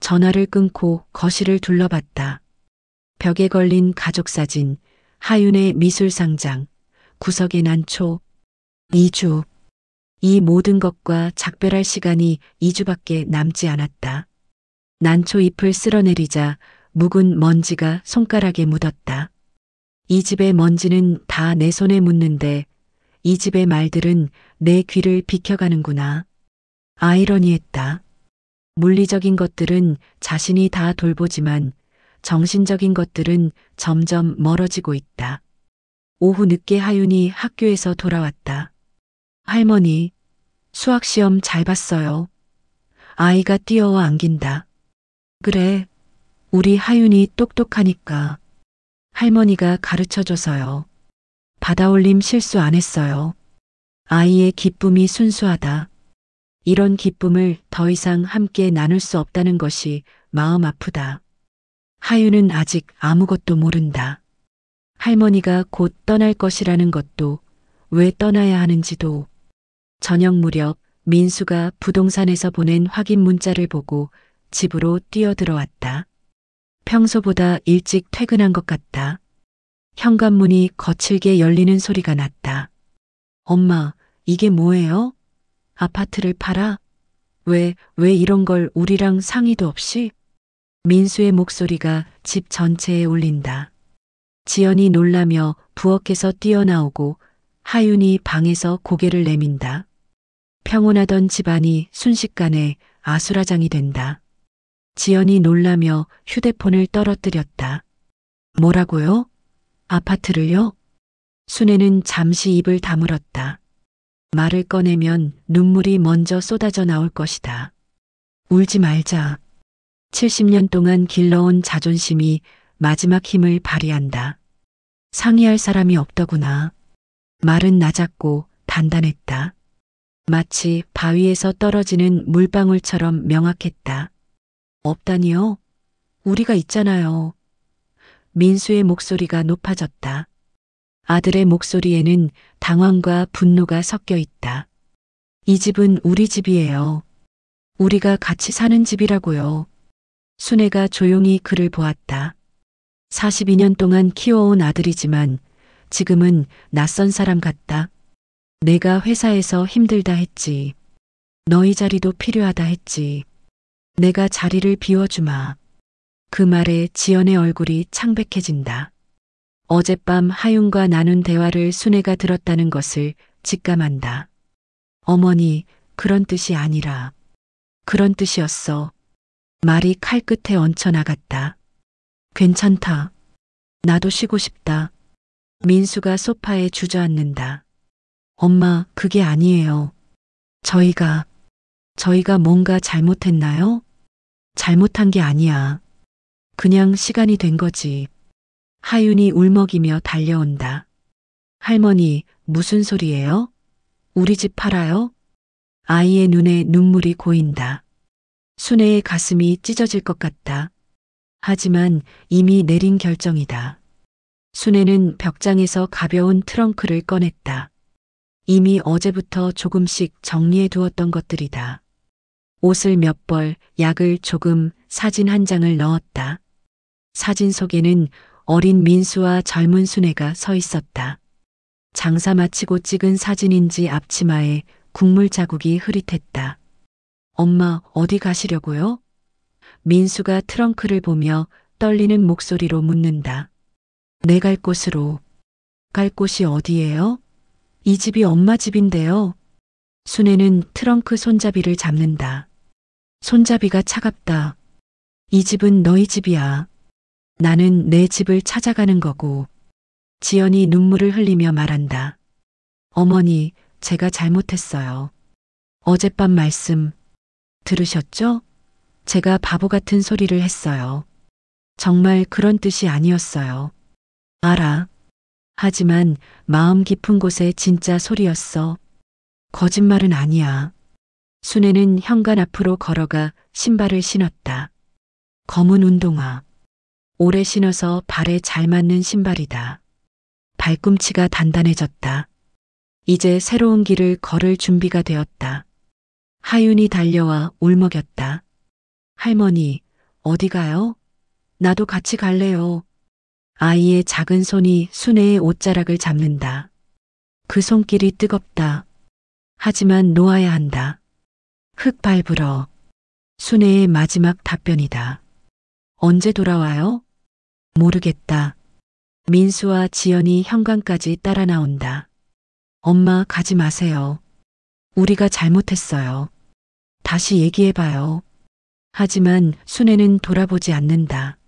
전화를 끊고 거실을 둘러봤다. 벽에 걸린 가족사진, 하윤의 미술상장, 구석의 난초. 2주. 이 모든 것과 작별할 시간이 2주밖에 남지 않았다. 난초 잎을 쓸어내리자 묵은 먼지가 손가락에 묻었다. 이 집의 먼지는 다 내 손에 묻는데 이 집의 말들은 내 귀를 비켜가는구나. 아이러니했다. 물리적인 것들은 자신이 다 돌보지만 정신적인 것들은 점점 멀어지고 있다. 오후 늦게 하윤이 학교에서 돌아왔다. 할머니, 수학시험 잘 봤어요. 아이가 뛰어와 안긴다. 그래, 우리 하윤이 똑똑하니까. 할머니가 가르쳐줘서요. 받아올림 실수 안 했어요. 아이의 기쁨이 순수하다. 이런 기쁨을 더 이상 함께 나눌 수 없다는 것이 마음 아프다. 하윤은 아직 아무것도 모른다. 할머니가 곧 떠날 것이라는 것도, 왜 떠나야 하는지도. 저녁 무렵 민수가 부동산에서 보낸 확인 문자를 보고 집으로 뛰어들어왔다. 평소보다 일찍 퇴근한 것 같다. 현관문이 거칠게 열리는 소리가 났다. 엄마, 이게 뭐예요? 아파트를 팔아? 왜 이런 걸 우리랑 상의도 없이? 민수의 목소리가 집 전체에 울린다. 지연이 놀라며 부엌에서 뛰어나오고 하윤이 방에서 고개를 내민다. 평온하던 집안이 순식간에 아수라장이 된다. 지연이 놀라며 휴대폰을 떨어뜨렸다. 뭐라고요? 아파트를요? 순애는 잠시 입을 다물었다. 말을 꺼내면 눈물이 먼저 쏟아져 나올 것이다. 울지 말자. 70년 동안 길러온 자존심이 마지막 힘을 발휘한다. 상의할 사람이 없더구나. 말은 낮았고 단단했다. 마치 바위에서 떨어지는 물방울처럼 명확했다. 없다니요? 우리가 있잖아요. 민수의 목소리가 높아졌다. 아들의 목소리에는 당황과 분노가 섞여 있다. 이 집은 우리 집이에요. 우리가 같이 사는 집이라고요. 순애가 조용히 그를 보았다. 42년 동안 키워온 아들이지만 지금은 낯선 사람 같다. 내가 회사에서 힘들다 했지. 너희 자리도 필요하다 했지. 내가 자리를 비워주마. 그 말에 지연의 얼굴이 창백해진다. 어젯밤 하윤과 나눈 대화를 순애가 들었다는 것을 직감한다. 어머니, 그런 뜻이 아니라. 그런 뜻이었어. 말이 칼끝에 얹혀 나갔다. 괜찮다. 나도 쉬고 싶다. 민수가 소파에 주저앉는다. 엄마, 그게 아니에요. 저희가 뭔가 잘못했나요? 잘못한 게 아니야. 그냥 시간이 된 거지. 하윤이 울먹이며 달려온다. 할머니, 무슨 소리예요? 우리 집 팔아요? 아이의 눈에 눈물이 고인다. 순애의 가슴이 찢어질 것 같다. 하지만 이미 내린 결정이다. 순애는 벽장에서 가벼운 트렁크를 꺼냈다. 이미 어제부터 조금씩 정리해 두었던 것들이다. 옷을 몇 벌, 약을 조금, 사진 한 장을 넣었다. 사진 속에는 어린 민수와 젊은 순애가 서 있었다. 장사 마치고 찍은 사진인지 앞치마에 국물 자국이 흐릿했다. 엄마, 어디 가시려고요? 민수가 트렁크를 보며 떨리는 목소리로 묻는다. 내 갈 곳으로. 갈 곳이 어디예요? 이 집이 엄마 집인데요. 순애는 트렁크 손잡이를 잡는다. 손잡이가 차갑다. 이 집은 너희 집이야. 나는 내 집을 찾아가는 거고. 지연이 눈물을 흘리며 말한다. 어머니, 제가 잘못했어요. 어젯밤 말씀 들으셨죠? 제가 바보 같은 소리를 했어요. 정말 그런 뜻이 아니었어요. 알아. 하지만 마음 깊은 곳에 진짜 소리였어. 거짓말은 아니야. 순애는 현관 앞으로 걸어가 신발을 신었다. 검은 운동화. 오래 신어서 발에 잘 맞는 신발이다. 발꿈치가 단단해졌다. 이제 새로운 길을 걸을 준비가 되었다. 하윤이 달려와 울먹였다. 할머니, 어디 가요? 나도 같이 갈래요. 아이의 작은 손이 순애의 옷자락을 잡는다. 그 손길이 뜨겁다. 하지만 놓아야 한다. 흙 밟으러. 순애의 마지막 답변이다. 언제 돌아와요? 모르겠다. 민수와 지연이 현관까지 따라 나온다. 엄마, 가지 마세요. 우리가 잘못했어요. 다시 얘기해봐요. 하지만 순애는 돌아보지 않는다.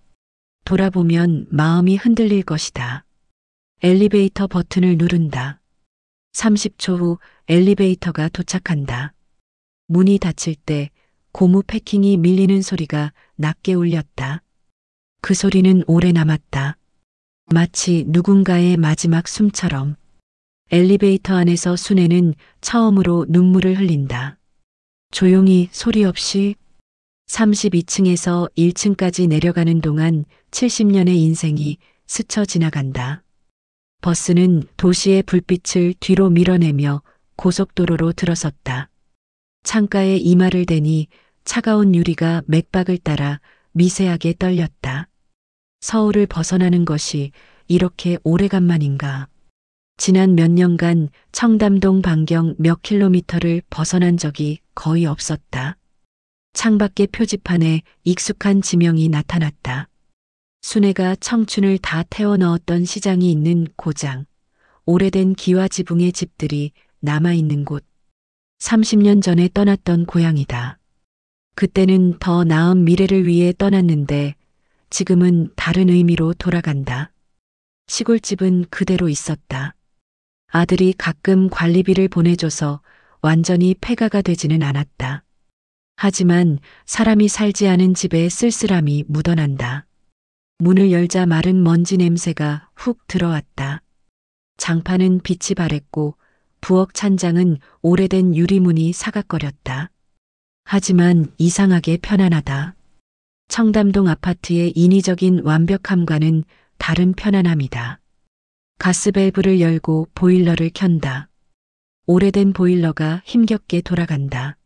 돌아보면 마음이 흔들릴 것이다. 엘리베이터 버튼을 누른다. 30초 후 엘리베이터가 도착한다. 문이 닫힐 때 고무 패킹이 밀리는 소리가 낮게 울렸다. 그 소리는 오래 남았다. 마치 누군가의 마지막 숨처럼. 엘리베이터 안에서 순애는 처음으로 눈물을 흘린다. 조용히 소리 없이 32층에서 1층까지 내려가는 동안 70년의 인생이 스쳐 지나간다. 버스는 도시의 불빛을 뒤로 밀어내며 고속도로로 들어섰다. 창가에 이마를 대니 차가운 유리가 맥박을 따라 미세하게 떨렸다. 서울을 벗어나는 것이 이렇게 오래간만인가. 지난 몇 년간 청담동 반경 몇 킬로미터를 벗어난 적이 거의 없었다. 창밖의 표지판에 익숙한 지명이 나타났다. 순애가 청춘을 다 태워 넣었던 시장이 있는 고장, 오래된 기와 지붕의 집들이 남아있는 곳. 30년 전에 떠났던 고향이다. 그때는 더 나은 미래를 위해 떠났는데 지금은 다른 의미로 돌아간다. 시골집은 그대로 있었다. 아들이 가끔 관리비를 보내줘서 완전히 폐가가 되지는 않았다. 하지만 사람이 살지 않은 집에 쓸쓸함이 묻어난다. 문을 열자 마른 먼지 냄새가 훅 들어왔다. 장판은 빛이 바랬고 부엌 찬장은 오래된 유리문이 사각거렸다. 하지만 이상하게 편안하다. 청담동 아파트의 인위적인 완벽함과는 다른 편안함이다. 가스밸브를 열고 보일러를 켠다. 오래된 보일러가 힘겹게 돌아간다.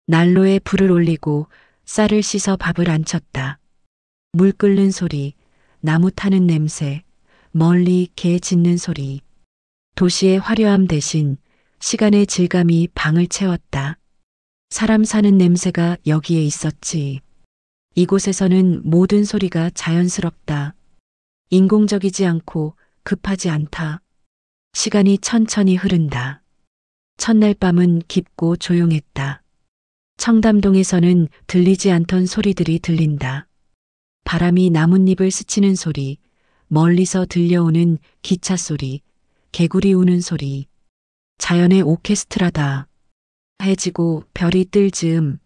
난로에 불을 올리고 쌀을 씻어 밥을 안쳤다. 물 끓는 소리, 나무 타는 냄새, 멀리 개 짖는 소리. 도시의 화려함 대신 시간의 질감이 방을 채웠다. 사람 사는 냄새가 여기에 있었지. 이곳에서는 모든 소리가 자연스럽다. 인공적이지 않고 급하지 않다. 시간이 천천히 흐른다. 첫날 밤은 깊고 조용했다. 청담동에서는 들리지 않던 소리들이 들린다. 바람이 나뭇잎을 스치는 소리, 멀리서 들려오는 기차 소리, 개구리 우는 소리. 자연의 오케스트라다. 해지고 별이 뜰 즈음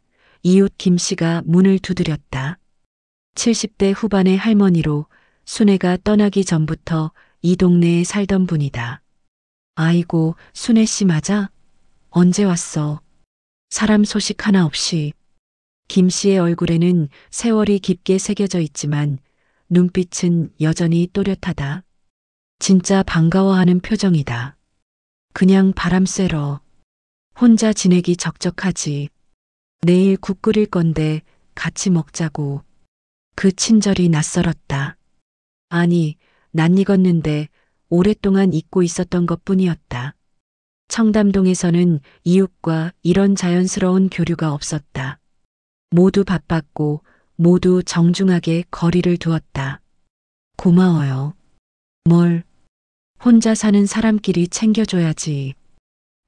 이웃 김씨가 문을 두드렸다. 70대 후반의 할머니로 순애가 떠나기 전부터 이 동네에 살던 분이다. 아이고, 순애 씨 맞아? 언제 왔어? 사람 소식 하나 없이. 김 씨의 얼굴에는 세월이 깊게 새겨져 있지만 눈빛은 여전히 또렷하다. 진짜 반가워하는 표정이다. 그냥 바람 쐬러. 혼자 지내기 적적하지. 내일 국 끓일 건데 같이 먹자고. 그 친절이 낯설었다. 아니, 낯익었는데 오랫동안 잊고 있었던 것뿐이었다. 청담동에서는 이웃과 이런 자연스러운 교류가 없었다. 모두 바빴고 모두 정중하게 거리를 두었다. 고마워요. 뭘? 혼자 사는 사람끼리 챙겨줘야지.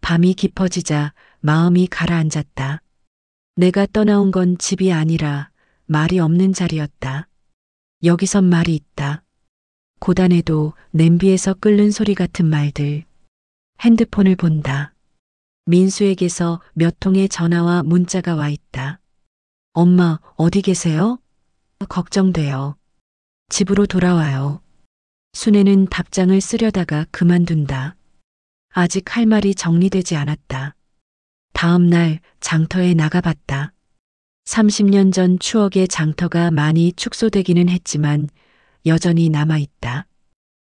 밤이 깊어지자 마음이 가라앉았다. 내가 떠나온 건 집이 아니라 말이 없는 자리였다. 여기선 말이 있다. 고단해도 냄비에서 끓는 소리 같은 말들. 핸드폰을 본다. 민수에게서 몇 통의 전화와 문자가 와 있다. 엄마, 어디 계세요? 걱정돼요. 집으로 돌아와요. 순애는 답장을 쓰려다가 그만둔다. 아직 할 말이 정리되지 않았다. 다음 날 장터에 나가봤다. 30년 전 추억의 장터가 많이 축소되기는 했지만 여전히 남아있다.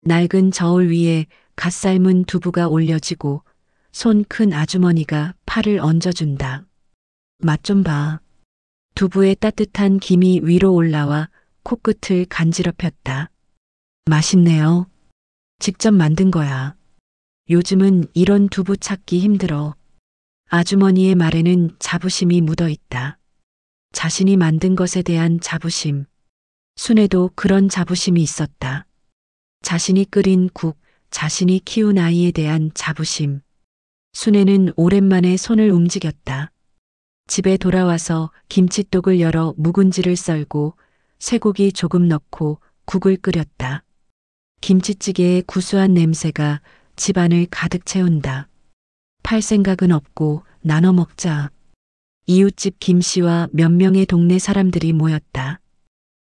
낡은 저울 위에 갓 삶은 두부가 올려지고 손 큰 아주머니가 팔을 얹어준다. 맛 좀 봐. 두부의 따뜻한 김이 위로 올라와 코끝을 간지럽혔다. 맛있네요. 직접 만든 거야. 요즘은 이런 두부 찾기 힘들어. 아주머니의 말에는 자부심이 묻어 있다. 자신이 만든 것에 대한 자부심. 순애도 그런 자부심이 있었다. 자신이 끓인 국, 자신이 키운 아이에 대한 자부심. 순애는 오랜만에 손을 움직였다. 집에 돌아와서 김치독을 열어 묵은지를 썰고 쇠고기 조금 넣고 국을 끓였다. 김치찌개의 구수한 냄새가 집안을 가득 채운다. 팔 생각은 없고 나눠 먹자. 이웃집 김씨와 몇 명의 동네 사람들이 모였다.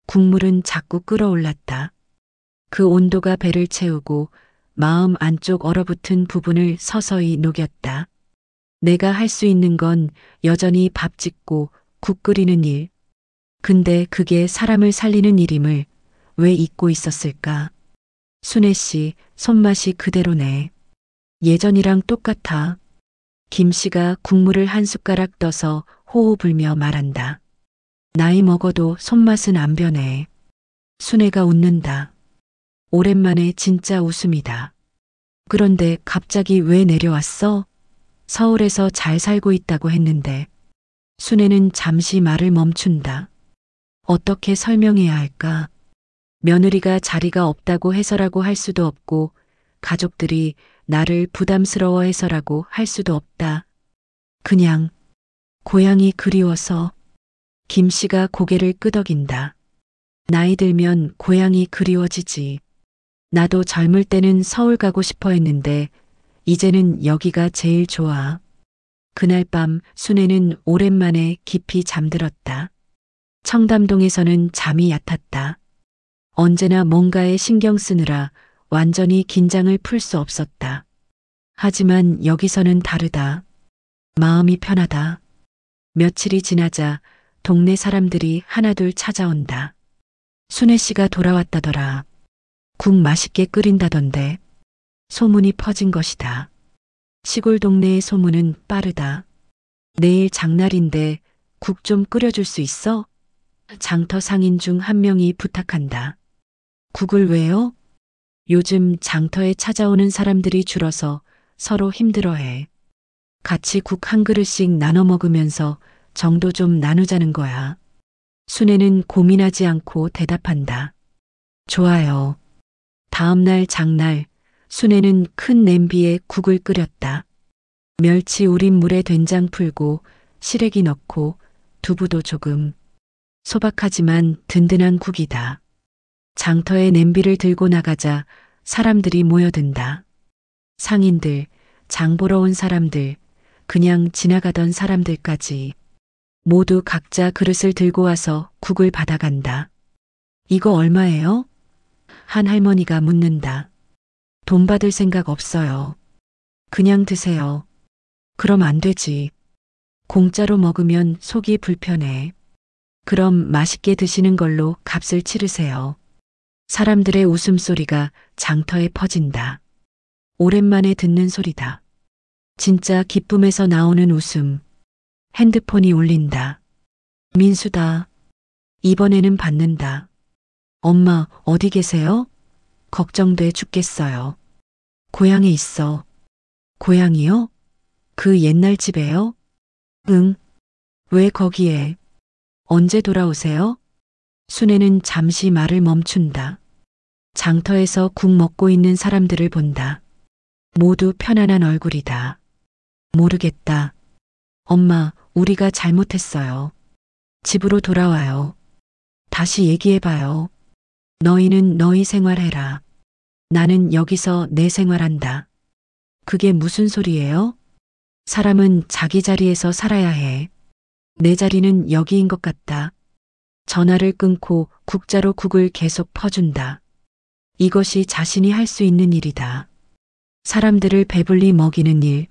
국물은 자꾸 끓어올랐다. 그 온도가 배를 채우고 마음 안쪽 얼어붙은 부분을 서서히 녹였다. 내가 할 수 있는 건 여전히 밥 짓고 국 끓이는 일. 근데 그게 사람을 살리는 일임을 왜 잊고 있었을까? 순애 씨, 손맛이 그대로네. 예전이랑 똑같아. 김 씨가 국물을 한 숟가락 떠서 호호 불며 말한다. 나이 먹어도 손맛은 안 변해. 순애가 웃는다. 오랜만에 진짜 웃음이다. 그런데 갑자기 왜 내려왔어? 서울에서 잘 살고 있다고 했는데. 순애는 잠시 말을 멈춘다. 어떻게 설명해야 할까? 며느리가 자리가 없다고 해서라고 할 수도 없고 가족들이 나를 부담스러워해서라고 할 수도 없다. 그냥 고향이 그리워서. 김 씨가 고개를 끄덕인다. 나이 들면 고향이 그리워지지. 나도 젊을 때는 서울 가고 싶어 했는데 이제는 여기가 제일 좋아. 그날 밤 순애는 오랜만에 깊이 잠들었다. 청담동에서는 잠이 얕았다. 언제나 뭔가에 신경 쓰느라 완전히 긴장을 풀 수 없었다. 하지만 여기서는 다르다. 마음이 편하다. 며칠이 지나자 동네 사람들이 하나둘 찾아온다. 순애 씨가 돌아왔다더라. 국 맛있게 끓인다던데. 소문이 퍼진 것이다. 시골 동네의 소문은 빠르다. 내일 장날인데 국 좀 끓여줄 수 있어? 장터 상인 중 한 명이 부탁한다. 국을 왜요? 요즘 장터에 찾아오는 사람들이 줄어서 서로 힘들어해. 같이 국 한 그릇씩 나눠 먹으면서 정도 좀 나누자는 거야. 순애는 고민하지 않고 대답한다. 좋아요. 다음 날 장날, 순애는 큰 냄비에 국을 끓였다. 멸치 우린 물에 된장 풀고 시래기 넣고 두부도 조금. 소박하지만 든든한 국이다. 장터에 냄비를 들고 나가자 사람들이 모여든다. 상인들, 장 보러 온 사람들, 그냥 지나가던 사람들까지 모두 각자 그릇을 들고 와서 국을 받아간다. 이거 얼마예요? 한 할머니가 묻는다. 돈 받을 생각 없어요. 그냥 드세요. 그럼 안 되지. 공짜로 먹으면 속이 불편해. 그럼 맛있게 드시는 걸로 값을 치르세요. 사람들의 웃음소리가 장터에 퍼진다. 오랜만에 듣는 소리다. 진짜 기쁨에서 나오는 웃음. 핸드폰이 울린다. 민수다. 이번에는 받는다. 엄마, 어디 계세요? 걱정돼 죽겠어요. 고향에 있어. 고향이요? 그 옛날 집에요? 응. 왜 거기에? 언제 돌아오세요? 순애는 잠시 말을 멈춘다. 장터에서 국 먹고 있는 사람들을 본다. 모두 편안한 얼굴이다. 모르겠다. 엄마, 우리가 잘못했어요. 집으로 돌아와요. 다시 얘기해봐요. 너희는 너희 생활해라. 나는 여기서 내 생활한다. 그게 무슨 소리예요? 사람은 자기 자리에서 살아야 해. 내 자리는 여기인 것 같다. 전화를 끊고 국자로 국을 계속 퍼준다. 이것이 자신이 할 수 있는 일이다. 사람들을 배불리 먹이는 일.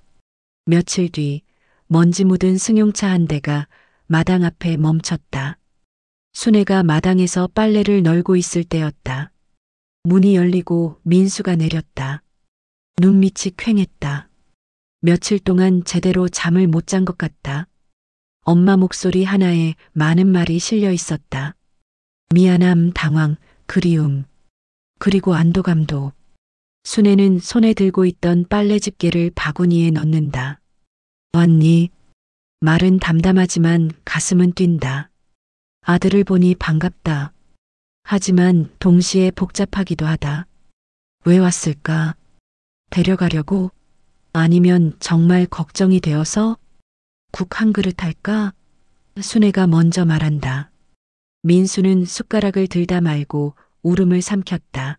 며칠 뒤 먼지 묻은 승용차 한 대가 마당 앞에 멈췄다. 순애가 마당에서 빨래를 널고 있을 때였다. 문이 열리고 민수가 내렸다. 눈밑이 퀭했다. 며칠 동안 제대로 잠을 못 잔 것 같다. 엄마 목소리 하나에 많은 말이 실려 있었다. 미안함, 당황, 그리움, 그리고 안도감도. 순애는 손에 들고 있던 빨래 집게를 바구니에 넣는다. 왔니? 말은 담담하지만 가슴은 뛴다. 아들을 보니 반갑다. 하지만 동시에 복잡하기도 하다. 왜 왔을까? 데려가려고? 아니면 정말 걱정이 되어서? 국 한 그릇 할까? 순애가 먼저 말한다. 민수는 숟가락을 들다 말고 울음을 삼켰다.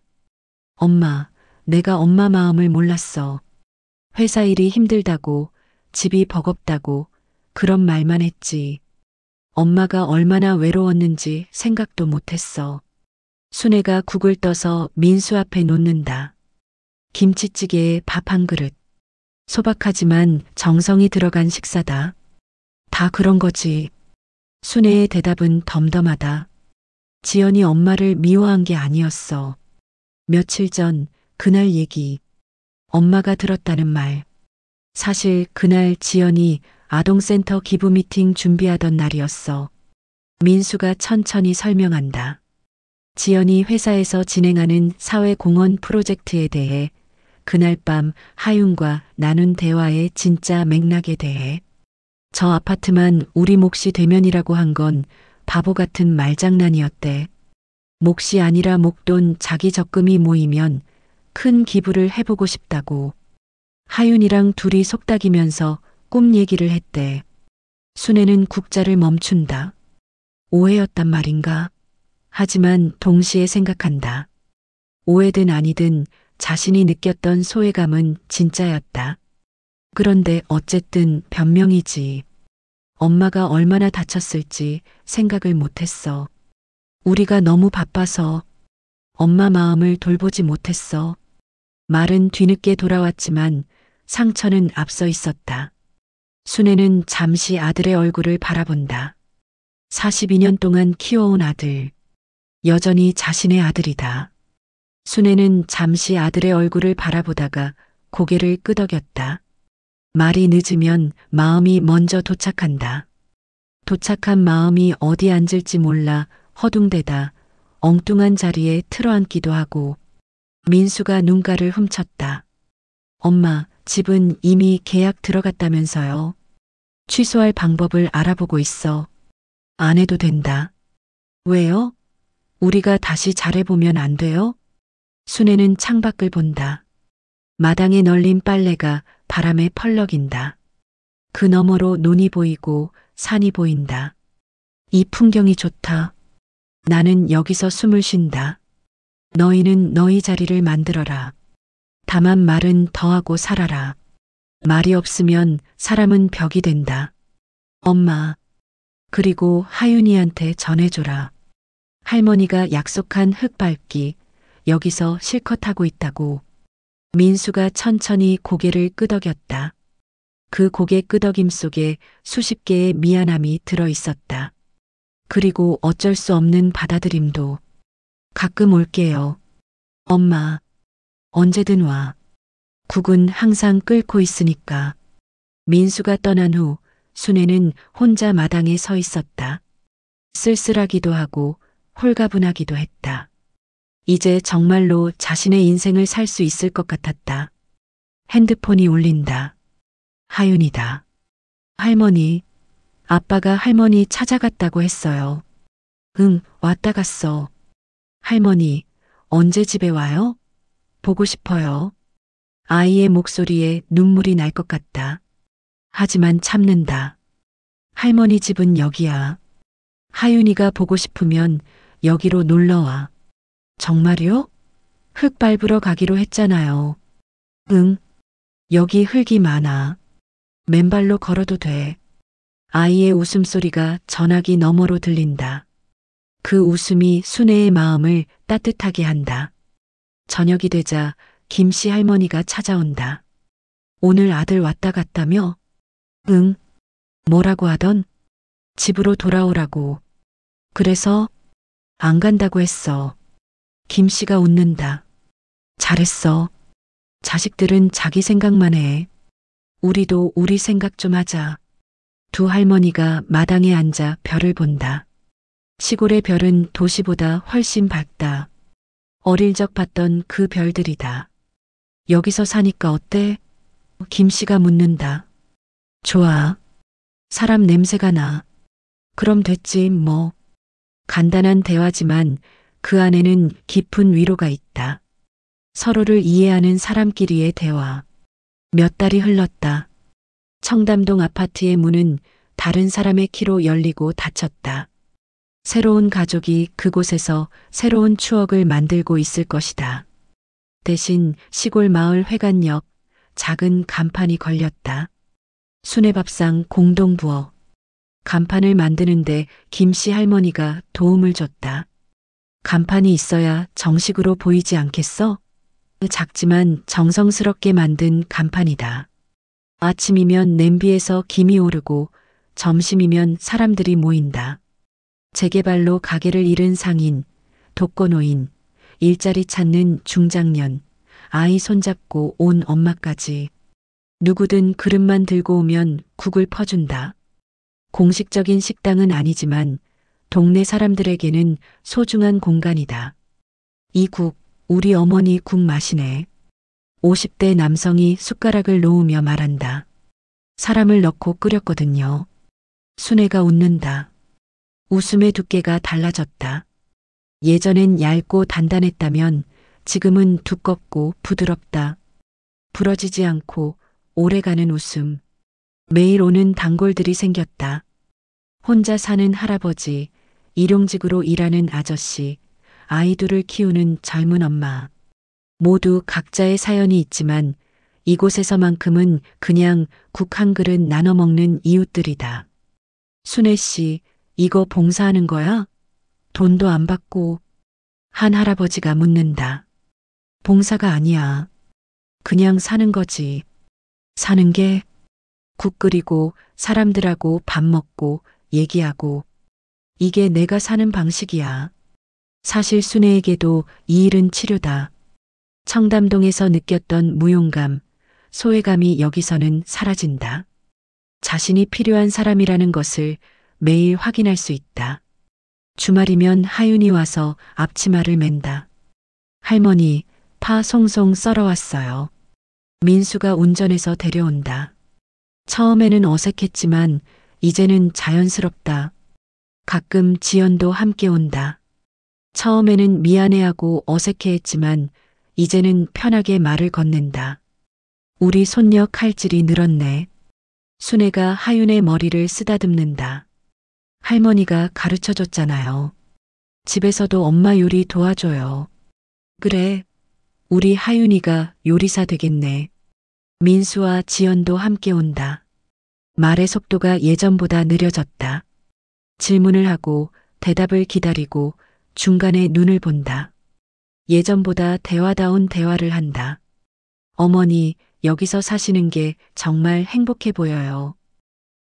엄마, 내가 엄마 마음을 몰랐어. 회사 일이 힘들다고, 집이 버겁다고, 그런 말만 했지. 엄마가 얼마나 외로웠는지 생각도 못했어. 순애가 국을 떠서 민수 앞에 놓는다. 김치찌개에 밥 한 그릇. 소박하지만 정성이 들어간 식사다. 다 그런 거지. 순애의 대답은 덤덤하다. 지연이 엄마를 미워한 게 아니었어. 며칠 전 그날 얘기. 엄마가 들었다는 말. 사실 그날 지연이 아동센터 기부 미팅 준비하던 날이었어. 민수가 천천히 설명한다. 지연이 회사에서 진행하는 사회공헌 프로젝트에 대해, 그날 밤 하윤과 나눈 대화의 진짜 맥락에 대해. 저 아파트만 우리 몫이 되면이라고 한 건 바보 같은 말장난이었대. 몫이 아니라 목돈 자기 적금이 모이면 큰 기부를 해보고 싶다고. 하윤이랑 둘이 속닥이면서 꿈 얘기를 했대. 순애는 국자를 멈춘다. 오해였단 말인가? 하지만 동시에 생각한다. 오해든 아니든 자신이 느꼈던 소외감은 진짜였다. 그런데 어쨌든 변명이지. 엄마가 얼마나 다쳤을지 생각을 못했어. 우리가 너무 바빠서 엄마 마음을 돌보지 못했어. 말은 뒤늦게 돌아왔지만 상처는 앞서 있었다. 순애는 잠시 아들의 얼굴을 바라본다. 42년 동안 키워온 아들. 여전히 자신의 아들이다. 순애는 잠시 아들의 얼굴을 바라보다가 고개를 끄덕였다. 말이 늦으면 마음이 먼저 도착한다. 도착한 마음이 어디 앉을지 몰라 허둥대다 엉뚱한 자리에 틀어앉기도 하고 민수가 눈가를 훔쳤다. 엄마, 집은 이미 계약 들어갔다면서요. 취소할 방법을 알아보고 있어. 안 해도 된다. 왜요? 우리가 다시 잘해보면 안 돼요? 순애는 창밖을 본다. 마당에 널린 빨래가 바람에 펄럭인다. 그 너머로 논이 보이고 산이 보인다. 이 풍경이 좋다. 나는 여기서 숨을 쉰다. 너희는 너희 자리를 만들어라. 다만 말은 더하고 살아라. 말이 없으면 사람은 벽이 된다. 엄마, 그리고 하윤이한테 전해줘라. 할머니가 약속한 흙밟기 여기서 실컷 하고 있다고. 민수가 천천히 고개를 끄덕였다. 그 고개 끄덕임 속에 수십 개의 미안함이 들어 있었다. 그리고 어쩔 수 없는 받아들임도. 가끔 올게요. 엄마, 언제든 와. 국은 항상 끓고 있으니까. 민수가 떠난 후 순애는 혼자 마당에 서 있었다. 쓸쓸하기도 하고 홀가분하기도 했다. 이제 정말로 자신의 인생을 살 수 있을 것 같았다. 핸드폰이 울린다. 하윤이다. 할머니, 아빠가 할머니 찾아갔다고 했어요. 응, 왔다 갔어. 할머니, 언제 집에 와요? 보고 싶어요. 아이의 목소리에 눈물이 날 것 같다. 하지만 참는다. 할머니 집은 여기야. 하윤이가 보고 싶으면 여기로 놀러와. 정말요? 흙 밟으러 가기로 했잖아요. 응. 여기 흙이 많아. 맨발로 걸어도 돼. 아이의 웃음소리가 전화기 너머로 들린다. 그 웃음이 순애의 마음을 따뜻하게 한다. 저녁이 되자 김씨 할머니가 찾아온다. 오늘 아들 왔다 갔다며? 응. 뭐라고 하던? 집으로 돌아오라고. 그래서 안 간다고 했어. 김씨가 웃는다. 잘했어. 자식들은 자기 생각만 해. 우리도 우리 생각 좀 하자. 두 할머니가 마당에 앉아 별을 본다. 시골의 별은 도시보다 훨씬 밝다. 어릴 적 봤던 그 별들이다. 여기서 사니까 어때? 김씨가 묻는다. 좋아. 사람 냄새가 나. 그럼 됐지 뭐. 간단한 대화지만 그 안에는 깊은 위로가 있다. 서로를 이해하는 사람끼리의 대화. 몇 달이 흘렀다. 청담동 아파트의 문은 다른 사람의 키로 열리고 닫혔다. 새로운 가족이 그곳에서 새로운 추억을 만들고 있을 것이다. 대신 시골 마을 회관역 작은 간판이 걸렸다. 수뇌밥상 공동부어. 간판을 만드는데 김씨 할머니가 도움을 줬다. 간판이 있어야 정식으로 보이지 않겠어? 작지만 정성스럽게 만든 간판이다. 아침이면 냄비에서 김이 오르고 점심이면 사람들이 모인다. 재개발로 가게를 잃은 상인, 독거노인, 일자리 찾는 중장년, 아이 손잡고 온 엄마까지. 누구든 그릇만 들고 오면 국을 퍼준다. 공식적인 식당은 아니지만 동네 사람들에게는 소중한 공간이다. 이 국, 우리 어머니 국 마시네. 50대 남성이 숟가락을 놓으며 말한다. 사람을 넣고 끓였거든요. 순애가 웃는다. 웃음의 두께가 달라졌다. 예전엔 얇고 단단했다면 지금은 두껍고 부드럽다. 부러지지 않고 오래가는 웃음. 매일 오는 단골들이 생겼다. 혼자 사는 할아버지, 일용직으로 일하는 아저씨, 아이 둘을 키우는 젊은 엄마. 모두 각자의 사연이 있지만 이곳에서만큼은 그냥 국 한 그릇 나눠 먹는 이웃들이다. 순애 씨, 이거 봉사하는 거야? 돈도 안 받고. 한 할아버지가 묻는다. 봉사가 아니야. 그냥 사는 거지. 사는 게 국 끓이고 사람들하고 밥 먹고 얘기하고 이게 내가 사는 방식이야. 사실 순애에게도 이 일은 치료다. 청담동에서 느꼈던 무용감, 소외감이 여기서는 사라진다. 자신이 필요한 사람이라는 것을 매일 확인할 수 있다. 주말이면 하윤이 와서 앞치마를 맨다. 할머니, 파 송송 썰어왔어요. 민수가 운전해서 데려온다. 처음에는 어색했지만 이제는 자연스럽다. 가끔 지연도 함께 온다. 처음에는 미안해하고 어색해했지만 이제는 편하게 말을 건넨다. 우리 손녀 칼질이 늘었네. 순애가 하윤의 머리를 쓰다듬는다. 할머니가 가르쳐줬잖아요. 집에서도 엄마 요리 도와줘요. 그래, 우리 하윤이가 요리사 되겠네. 민수와 지연도 함께 온다. 말의 속도가 예전보다 느려졌다. 질문을 하고 대답을 기다리고 중간에 눈을 본다. 예전보다 대화다운 대화를 한다. 어머니, 여기서 사시는 게 정말 행복해 보여요.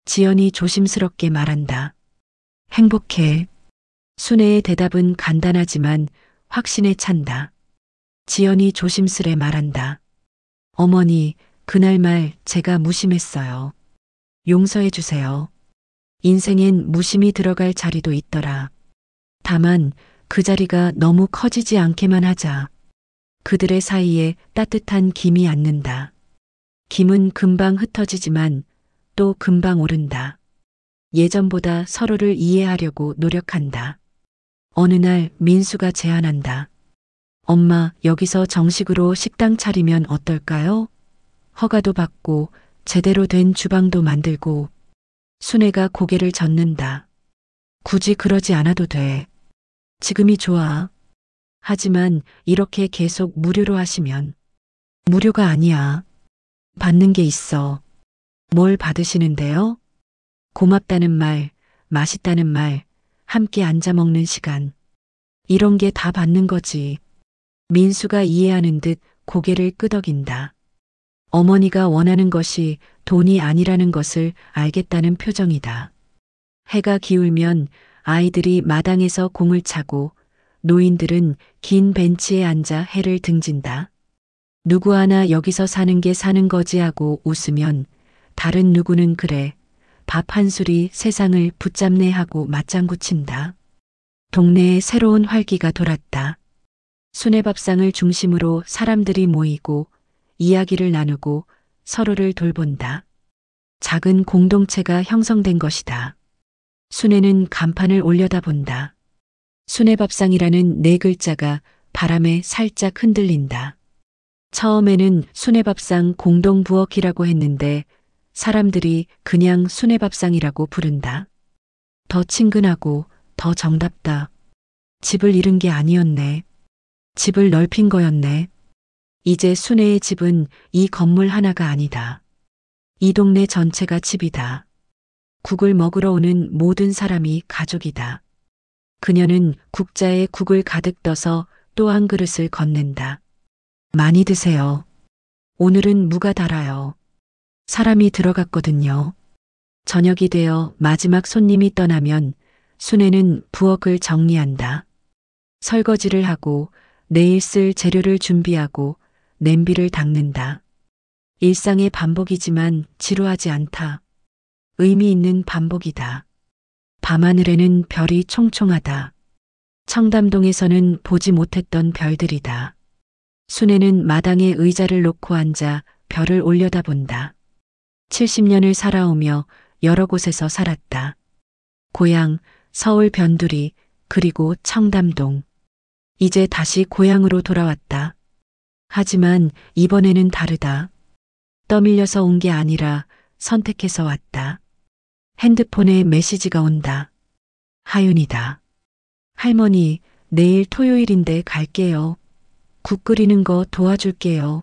지연이 조심스럽게 말한다. 행복해. 순애의 대답은 간단하지만 확신에 찬다. 지연이 조심스레 말한다. 어머니, 그날 말 제가 무심했어요. 용서해 주세요. 인생엔 무심이 들어갈 자리도 있더라. 다만 그 자리가 너무 커지지 않게만 하자. 그들의 사이에 따뜻한 김이 앉는다. 김은 금방 흩어지지만 또 금방 오른다. 예전보다 서로를 이해하려고 노력한다. 어느 날 민수가 제안한다. 엄마, 여기서 정식으로 식당 차리면 어떨까요? 허가도 받고 제대로 된 주방도 만들고. 순애가 고개를 젓는다. 굳이 그러지 않아도 돼. 지금이 좋아. 하지만 이렇게 계속 무료로 하시면. 무료가 아니야. 받는 게 있어. 뭘 받으시는데요? 고맙다는 말, 맛있다는 말, 함께 앉아 먹는 시간. 이런 게 다 받는 거지. 민수가 이해하는 듯 고개를 끄덕인다. 어머니가 원하는 것이 돈이 아니라는 것을 알겠다는 표정이다. 해가 기울면 아이들이 마당에서 공을 차고 노인들은 긴 벤치에 앉아 해를 등진다. 누구 하나 여기서 사는 게 사는 거지 하고 웃으면 다른 누구는 그래. 밥 한 술이 세상을 붙잡네 하고 맞장구 친다. 동네에 새로운 활기가 돌았다. 수뇌밥상을 중심으로 사람들이 모이고 이야기를 나누고 서로를 돌본다. 작은 공동체가 형성된 것이다. 순애는 간판을 올려다본다. 수뇌밥상이라는 네 글자가 바람에 살짝 흔들린다. 처음에는 수뇌밥상 공동부엌이라고 했는데 사람들이 그냥 수뇌밥상이라고 부른다. 더 친근하고 더 정답다. 집을 잃은 게 아니었네. 집을 넓힌 거였네. 이제 순애의 집은 이 건물 하나가 아니다. 이 동네 전체가 집이다. 국을 먹으러 오는 모든 사람이 가족이다. 그녀는 국자에 국을 가득 떠서 또 한 그릇을 건넨다. 많이 드세요. 오늘은 무가 달아요. 사람이 들어갔거든요. 저녁이 되어 마지막 손님이 떠나면 순애는 부엌을 정리한다. 설거지를 하고 내일 쓸 재료를 준비하고 냄비를 닦는다. 일상의 반복이지만 지루하지 않다. 의미 있는 반복이다. 밤하늘에는 별이 총총하다. 청담동에서는 보지 못했던 별들이다. 순애는 마당에 의자를 놓고 앉아 별을 올려다본다. 70년을 살아오며 여러 곳에서 살았다. 고향, 서울 변두리, 그리고 청담동. 이제 다시 고향으로 돌아왔다. 하지만 이번에는 다르다. 떠밀려서 온 게 아니라 선택해서 왔다. 핸드폰에 메시지가 온다. 하윤이다. 할머니, 내일 토요일인데 갈게요. 국 끓이는 거 도와줄게요.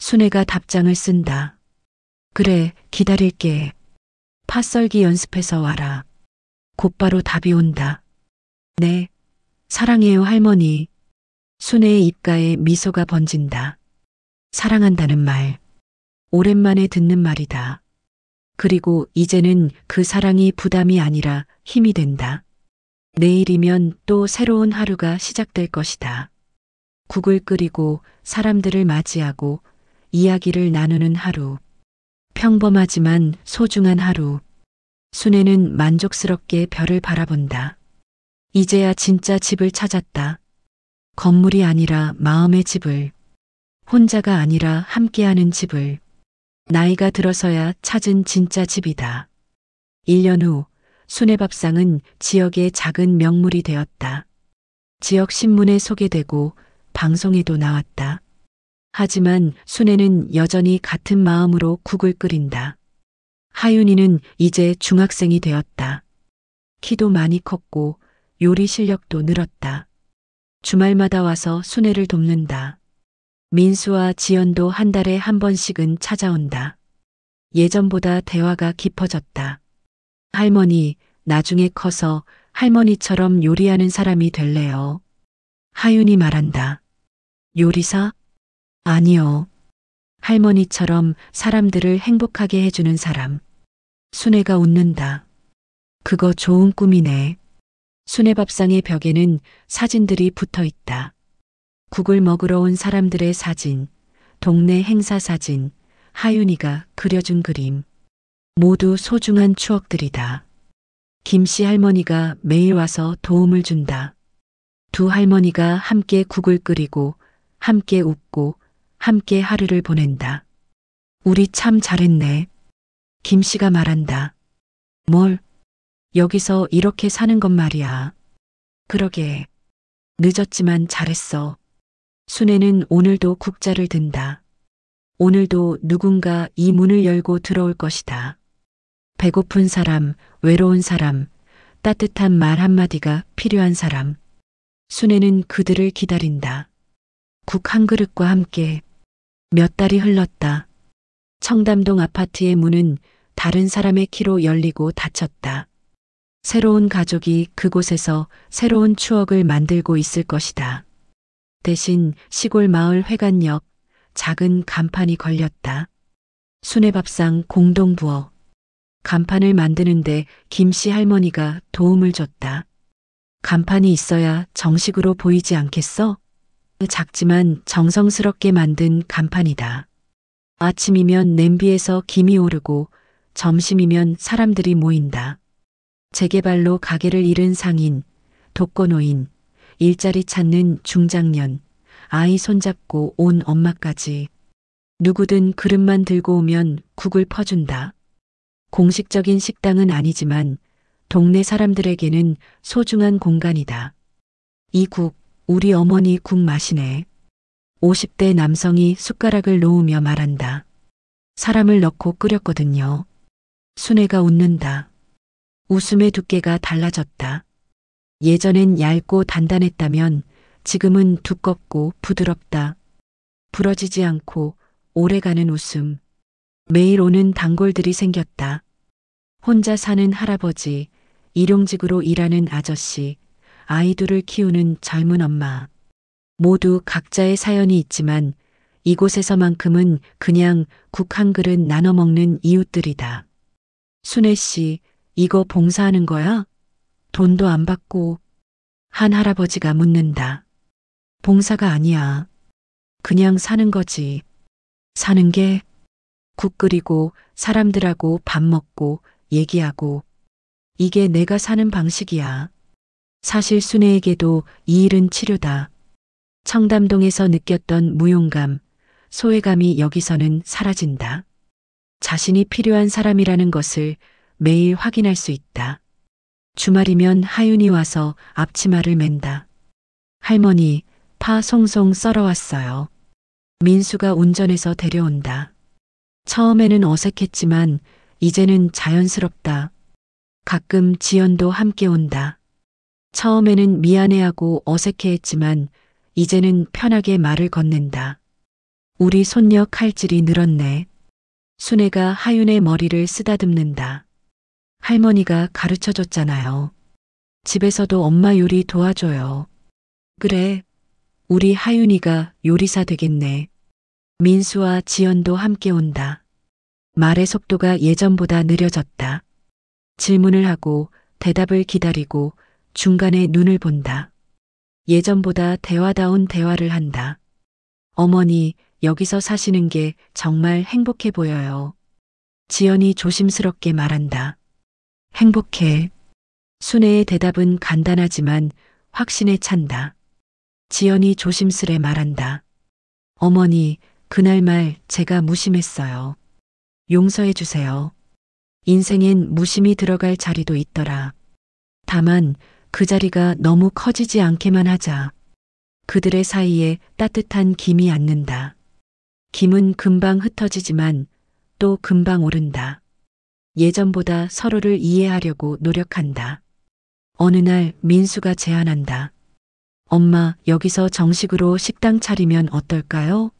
순애가 답장을 쓴다. 그래, 기다릴게. 파 썰기 연습해서 와라. 곧바로 답이 온다. 네, 사랑해요 할머니. 순애의 입가에 미소가 번진다. 사랑한다는 말. 오랜만에 듣는 말이다. 그리고 이제는 그 사랑이 부담이 아니라 힘이 된다. 내일이면 또 새로운 하루가 시작될 것이다. 국을 끓이고 사람들을 맞이하고 이야기를 나누는 하루. 평범하지만 소중한 하루. 순애는 만족스럽게 별을 바라본다. 이제야 진짜 집을 찾았다. 건물이 아니라 마음의 집을. 혼자가 아니라 함께하는 집을. 나이가 들어서야 찾은 진짜 집이다. 1년 후 순애 밥상은 지역의 작은 명물이 되었다. 지역 신문에 소개되고 방송에도 나왔다. 하지만 순애는 여전히 같은 마음으로 국을 끓인다. 하윤이는 이제 중학생이 되었다. 키도 많이 컸고 요리 실력도 늘었다. 주말마다 와서 순애를 돕는다. 민수와 지연도 한 달에 한 번씩은 찾아온다. 예전보다 대화가 깊어졌다. 할머니, 나중에 커서 할머니처럼 요리하는 사람이 될래요. 하윤이 말한다. 요리사? 아니요. 할머니처럼 사람들을 행복하게 해주는 사람. 순애가 웃는다. 그거 좋은 꿈이네. 순애 밥상의 벽에는 사진들이 붙어 있다. 국을 먹으러 온 사람들의 사진, 동네 행사 사진, 하윤이가 그려준 그림. 모두 소중한 추억들이다. 김씨 할머니가 매일 와서 도움을 준다. 두 할머니가 함께 국을 끓이고, 함께 웃고, 함께 하루를 보낸다. 우리 참 잘했네. 김씨가 말한다. 뭘? 여기서 이렇게 사는 건 말이야. 그러게. 늦었지만 잘했어. 순애는 오늘도 국자를 든다. 오늘도 누군가 이 문을 열고 들어올 것이다. 배고픈 사람, 외로운 사람, 따뜻한 말 한마디가 필요한 사람. 순애는 그들을 기다린다. 국 한 그릇과 함께 몇 달이 흘렀다. 청담동 아파트의 문은 다른 사람의 키로 열리고 닫혔다. 새로운 가족이 그곳에서 새로운 추억을 만들고 있을 것이다. 대신 시골 마을 회관역 작은 간판이 걸렸다. 순애 밥상 공동부어. 간판을 만드는데 김씨 할머니가 도움을 줬다. 간판이 있어야 정식으로 보이지 않겠어? 작지만 정성스럽게 만든 간판이다. 아침이면 냄비에서 김이 오르고 점심이면 사람들이 모인다. 재개발로 가게를 잃은 상인, 독거노인, 일자리 찾는 중장년, 아이 손잡고 온 엄마까지. 누구든 그릇만 들고 오면 국을 퍼준다. 공식적인 식당은 아니지만 동네 사람들에게는 소중한 공간이다. 이 국, 우리 어머니 국 마시네. 50대 남성이 숟가락을 놓으며 말한다. 사람을 넣고 끓였거든요. 순애가 웃는다. 웃음의 두께가 달라졌다. 예전엔 얇고 단단했다면 지금은 두껍고 부드럽다. 부러지지 않고 오래가는 웃음. 매일 오는 단골들이 생겼다. 혼자 사는 할아버지, 일용직으로 일하는 아저씨, 아이들을 키우는 젊은 엄마. 모두 각자의 사연이 있지만 이곳에서만큼은 그냥 국 한 그릇 나눠 먹는 이웃들이다. 순애 씨, 이거 봉사하는 거야? 돈도 안 받고. 한 할아버지가 묻는다. 봉사가 아니야. 그냥 사는 거지. 사는 게 국 끓이고 사람들하고 밥 먹고 얘기하고. 이게 내가 사는 방식이야. 사실 순애에게도 이 일은 치료다. 청담동에서 느꼈던 무용감, 소외감이 여기서는 사라진다. 자신이 필요한 사람이라는 것을 매일 확인할 수 있다. 주말이면 하윤이 와서 앞치마를 맨다. 할머니, 파 송송 썰어왔어요. 민수가 운전해서 데려온다. 처음에는 어색했지만 이제는 자연스럽다. 가끔 지연도 함께 온다. 처음에는 미안해하고 어색해했지만 이제는 편하게 말을 건넨다. 우리 손녀 칼질이 늘었네. 순애가 하윤의 머리를 쓰다듬는다. 할머니가 가르쳐줬잖아요. 집에서도 엄마 요리 도와줘요. 그래, 우리 하윤이가 요리사 되겠네. 민수와 지연도 함께 온다. 말의 속도가 예전보다 느려졌다. 질문을 하고 대답을 기다리고 중간에 눈을 본다. 예전보다 대화다운 대화를 한다. 어머니, 여기서 사시는 게 정말 행복해 보여요. 지연이 조심스럽게 말한다. 행복해. 순애의 대답은 간단하지만 확신에 찬다. 지연이 조심스레 말한다. 어머니, 그날 말 제가 무심했어요. 용서해 주세요. 인생엔 무심이 들어갈 자리도 있더라. 다만 그 자리가 너무 커지지 않게만 하자. 그들의 사이에 따뜻한 김이 앉는다. 김은 금방 흩어지지만 또 금방 오른다. 예전보다 서로를 이해하려고 노력한다. 어느 날 민수가 제안한다. 엄마, 여기서 정식으로 식당 차리면 어떨까요?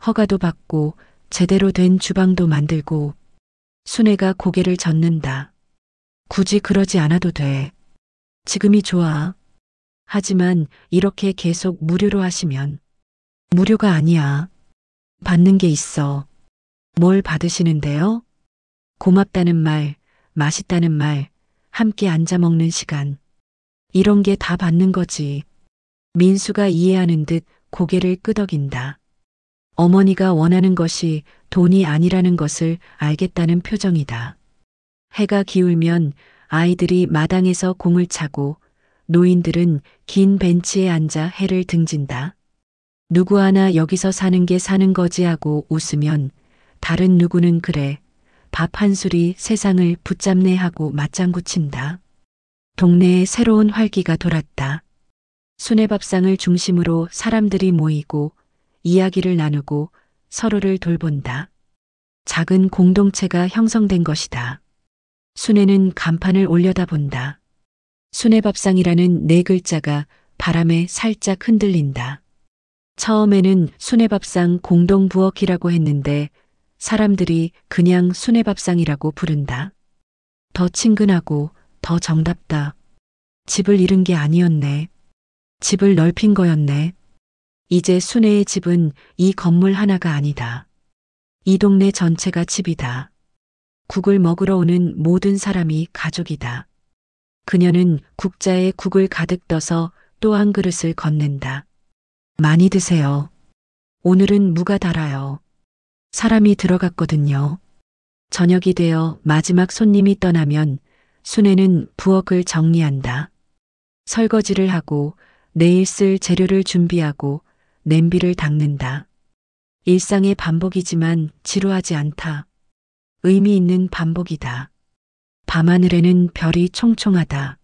허가도 받고 제대로 된 주방도 만들고. 순애가 고개를 젓는다. 굳이 그러지 않아도 돼. 지금이 좋아. 하지만 이렇게 계속 무료로 하시면. 무료가 아니야. 받는 게 있어. 뭘 받으시는데요? 고맙다는 말, 맛있다는 말, 함께 앉아 먹는 시간. 이런 게 다 받는 거지. 민수가 이해하는 듯 고개를 끄덕인다. 어머니가 원하는 것이 돈이 아니라는 것을 알겠다는 표정이다. 해가 기울면 아이들이 마당에서 공을 차고 노인들은 긴 벤치에 앉아 해를 등진다. 누구 하나 여기서 사는 게 사는 거지 하고 웃으면 다른 누구는 그래. 밥 한 술이 세상을 붙잡네 하고 맞장구 친다. 동네에 새로운 활기가 돌았다. 수뇌밥상을 중심으로 사람들이 모이고 이야기를 나누고 서로를 돌본다. 작은 공동체가 형성된 것이다. 순애는 간판을 올려다본다. 수뇌밥상이라는 네 글자가 바람에 살짝 흔들린다. 처음에는 수뇌밥상 공동부엌이라고 했는데 사람들이 그냥 수뇌밥상이라고 부른다. 더 친근하고 더 정답다. 집을 잃은 게 아니었네. 집을 넓힌 거였네. 이제 순애의 집은 이 건물 하나가 아니다. 이 동네 전체가 집이다. 국을 먹으러 오는 모든 사람이 가족이다. 그녀는 국자에 국을 가득 떠서 또 한 그릇을 건넨다. 많이 드세요. 오늘은 무가 달아요. 사람이 들어갔거든요. 저녁이 되어 마지막 손님이 떠나면 순애는 부엌을 정리한다. 설거지를 하고 내일 쓸 재료를 준비하고 냄비를 닦는다. 일상의 반복이지만 지루하지 않다. 의미 있는 반복이다. 밤하늘에는 별이 총총하다.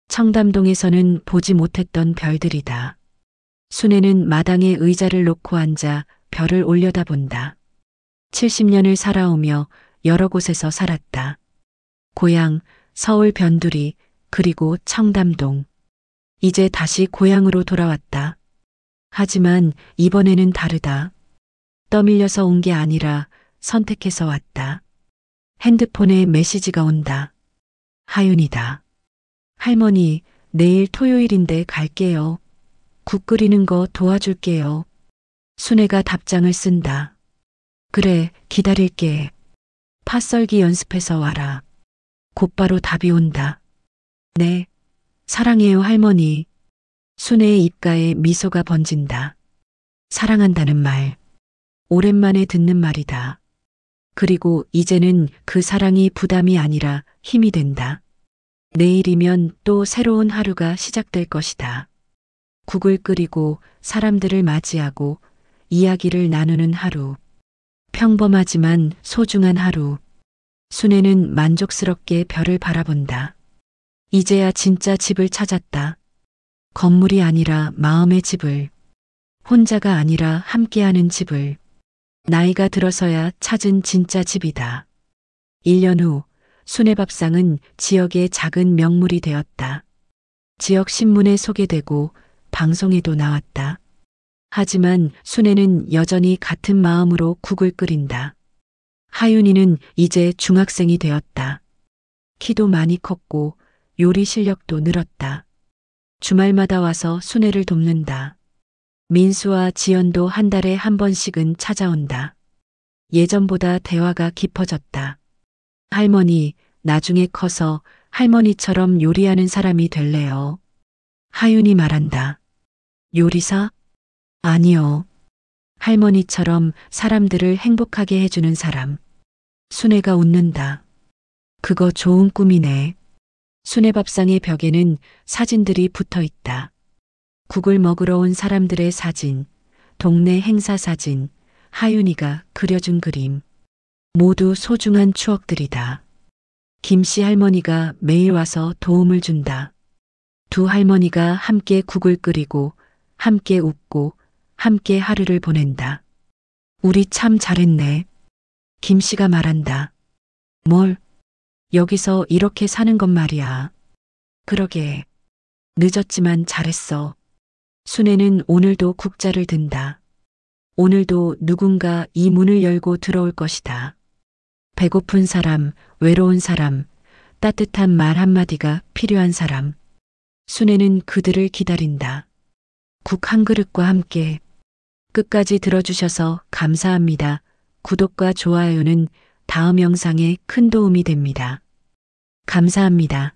청담동에서는 보지 못했던 별들이다. 순애는 마당에 의자를 놓고 앉아 별을 올려다본다. 70년을 살아오며 여러 곳에서 살았다. 고향, 서울 변두리, 그리고 청담동. 이제 다시 고향으로 돌아왔다. 하지만 이번에는 다르다. 떠밀려서 온 게 아니라 선택해서 왔다. 핸드폰에 메시지가 온다. 하윤이다. 할머니, 내일 토요일인데 갈게요. 국 끓이는 거 도와줄게요. 순애가 답장을 쓴다. 그래, 기다릴게. 파 썰기 연습해서 와라. 곧바로 답이 온다. 네, 사랑해요 할머니. 순애의 입가에 미소가 번진다. 사랑한다는 말. 오랜만에 듣는 말이다. 그리고 이제는 그 사랑이 부담이 아니라 힘이 된다. 내일이면 또 새로운 하루가 시작될 것이다. 국을 끓이고 사람들을 맞이하고 이야기를 나누는 하루. 평범하지만 소중한 하루. 순애는 만족스럽게 별을 바라본다. 이제야 진짜 집을 찾았다. 건물이 아니라 마음의 집을. 혼자가 아니라 함께하는 집을. 나이가 들어서야 찾은 진짜 집이다. 1년 후 순애밥상은 지역의 작은 명물이 되었다. 지역 신문에 소개되고 방송에도 나왔다. 하지만 순애는 여전히 같은 마음으로 국을 끓인다. 하윤이는 이제 중학생이 되었다. 키도 많이 컸고 요리 실력도 늘었다. 주말마다 와서 순애를 돕는다. 민수와 지연도 한 달에 한 번씩은 찾아온다. 예전보다 대화가 깊어졌다. 할머니, 나중에 커서 할머니처럼 요리하는 사람이 될래요. 하윤이 말한다. 요리사? 아니요. 할머니처럼 사람들을 행복하게 해주는 사람. 순애가 웃는다. 그거 좋은 꿈이네. 순애 밥상의 벽에는 사진들이 붙어 있다. 국을 먹으러 온 사람들의 사진, 동네 행사 사진, 하윤이가 그려준 그림. 모두 소중한 추억들이다. 김씨 할머니가 매일 와서 도움을 준다. 두 할머니가 함께 국을 끓이고, 함께 웃고, 함께 하루를 보낸다. 우리 참 잘했네. 김씨가 말한다. 뭘? 여기서 이렇게 사는 건 말이야. 그러게. 늦었지만 잘했어. 순애는 오늘도 국자를 든다. 오늘도 누군가 이 문을 열고 들어올 것이다. 배고픈 사람, 외로운 사람, 따뜻한 말 한마디가 필요한 사람. 순애는 그들을 기다린다. 국 한 그릇과 함께. 끝까지 들어주셔서 감사합니다. 구독과 좋아요는 다음 영상에 큰 도움이 됩니다. 감사합니다.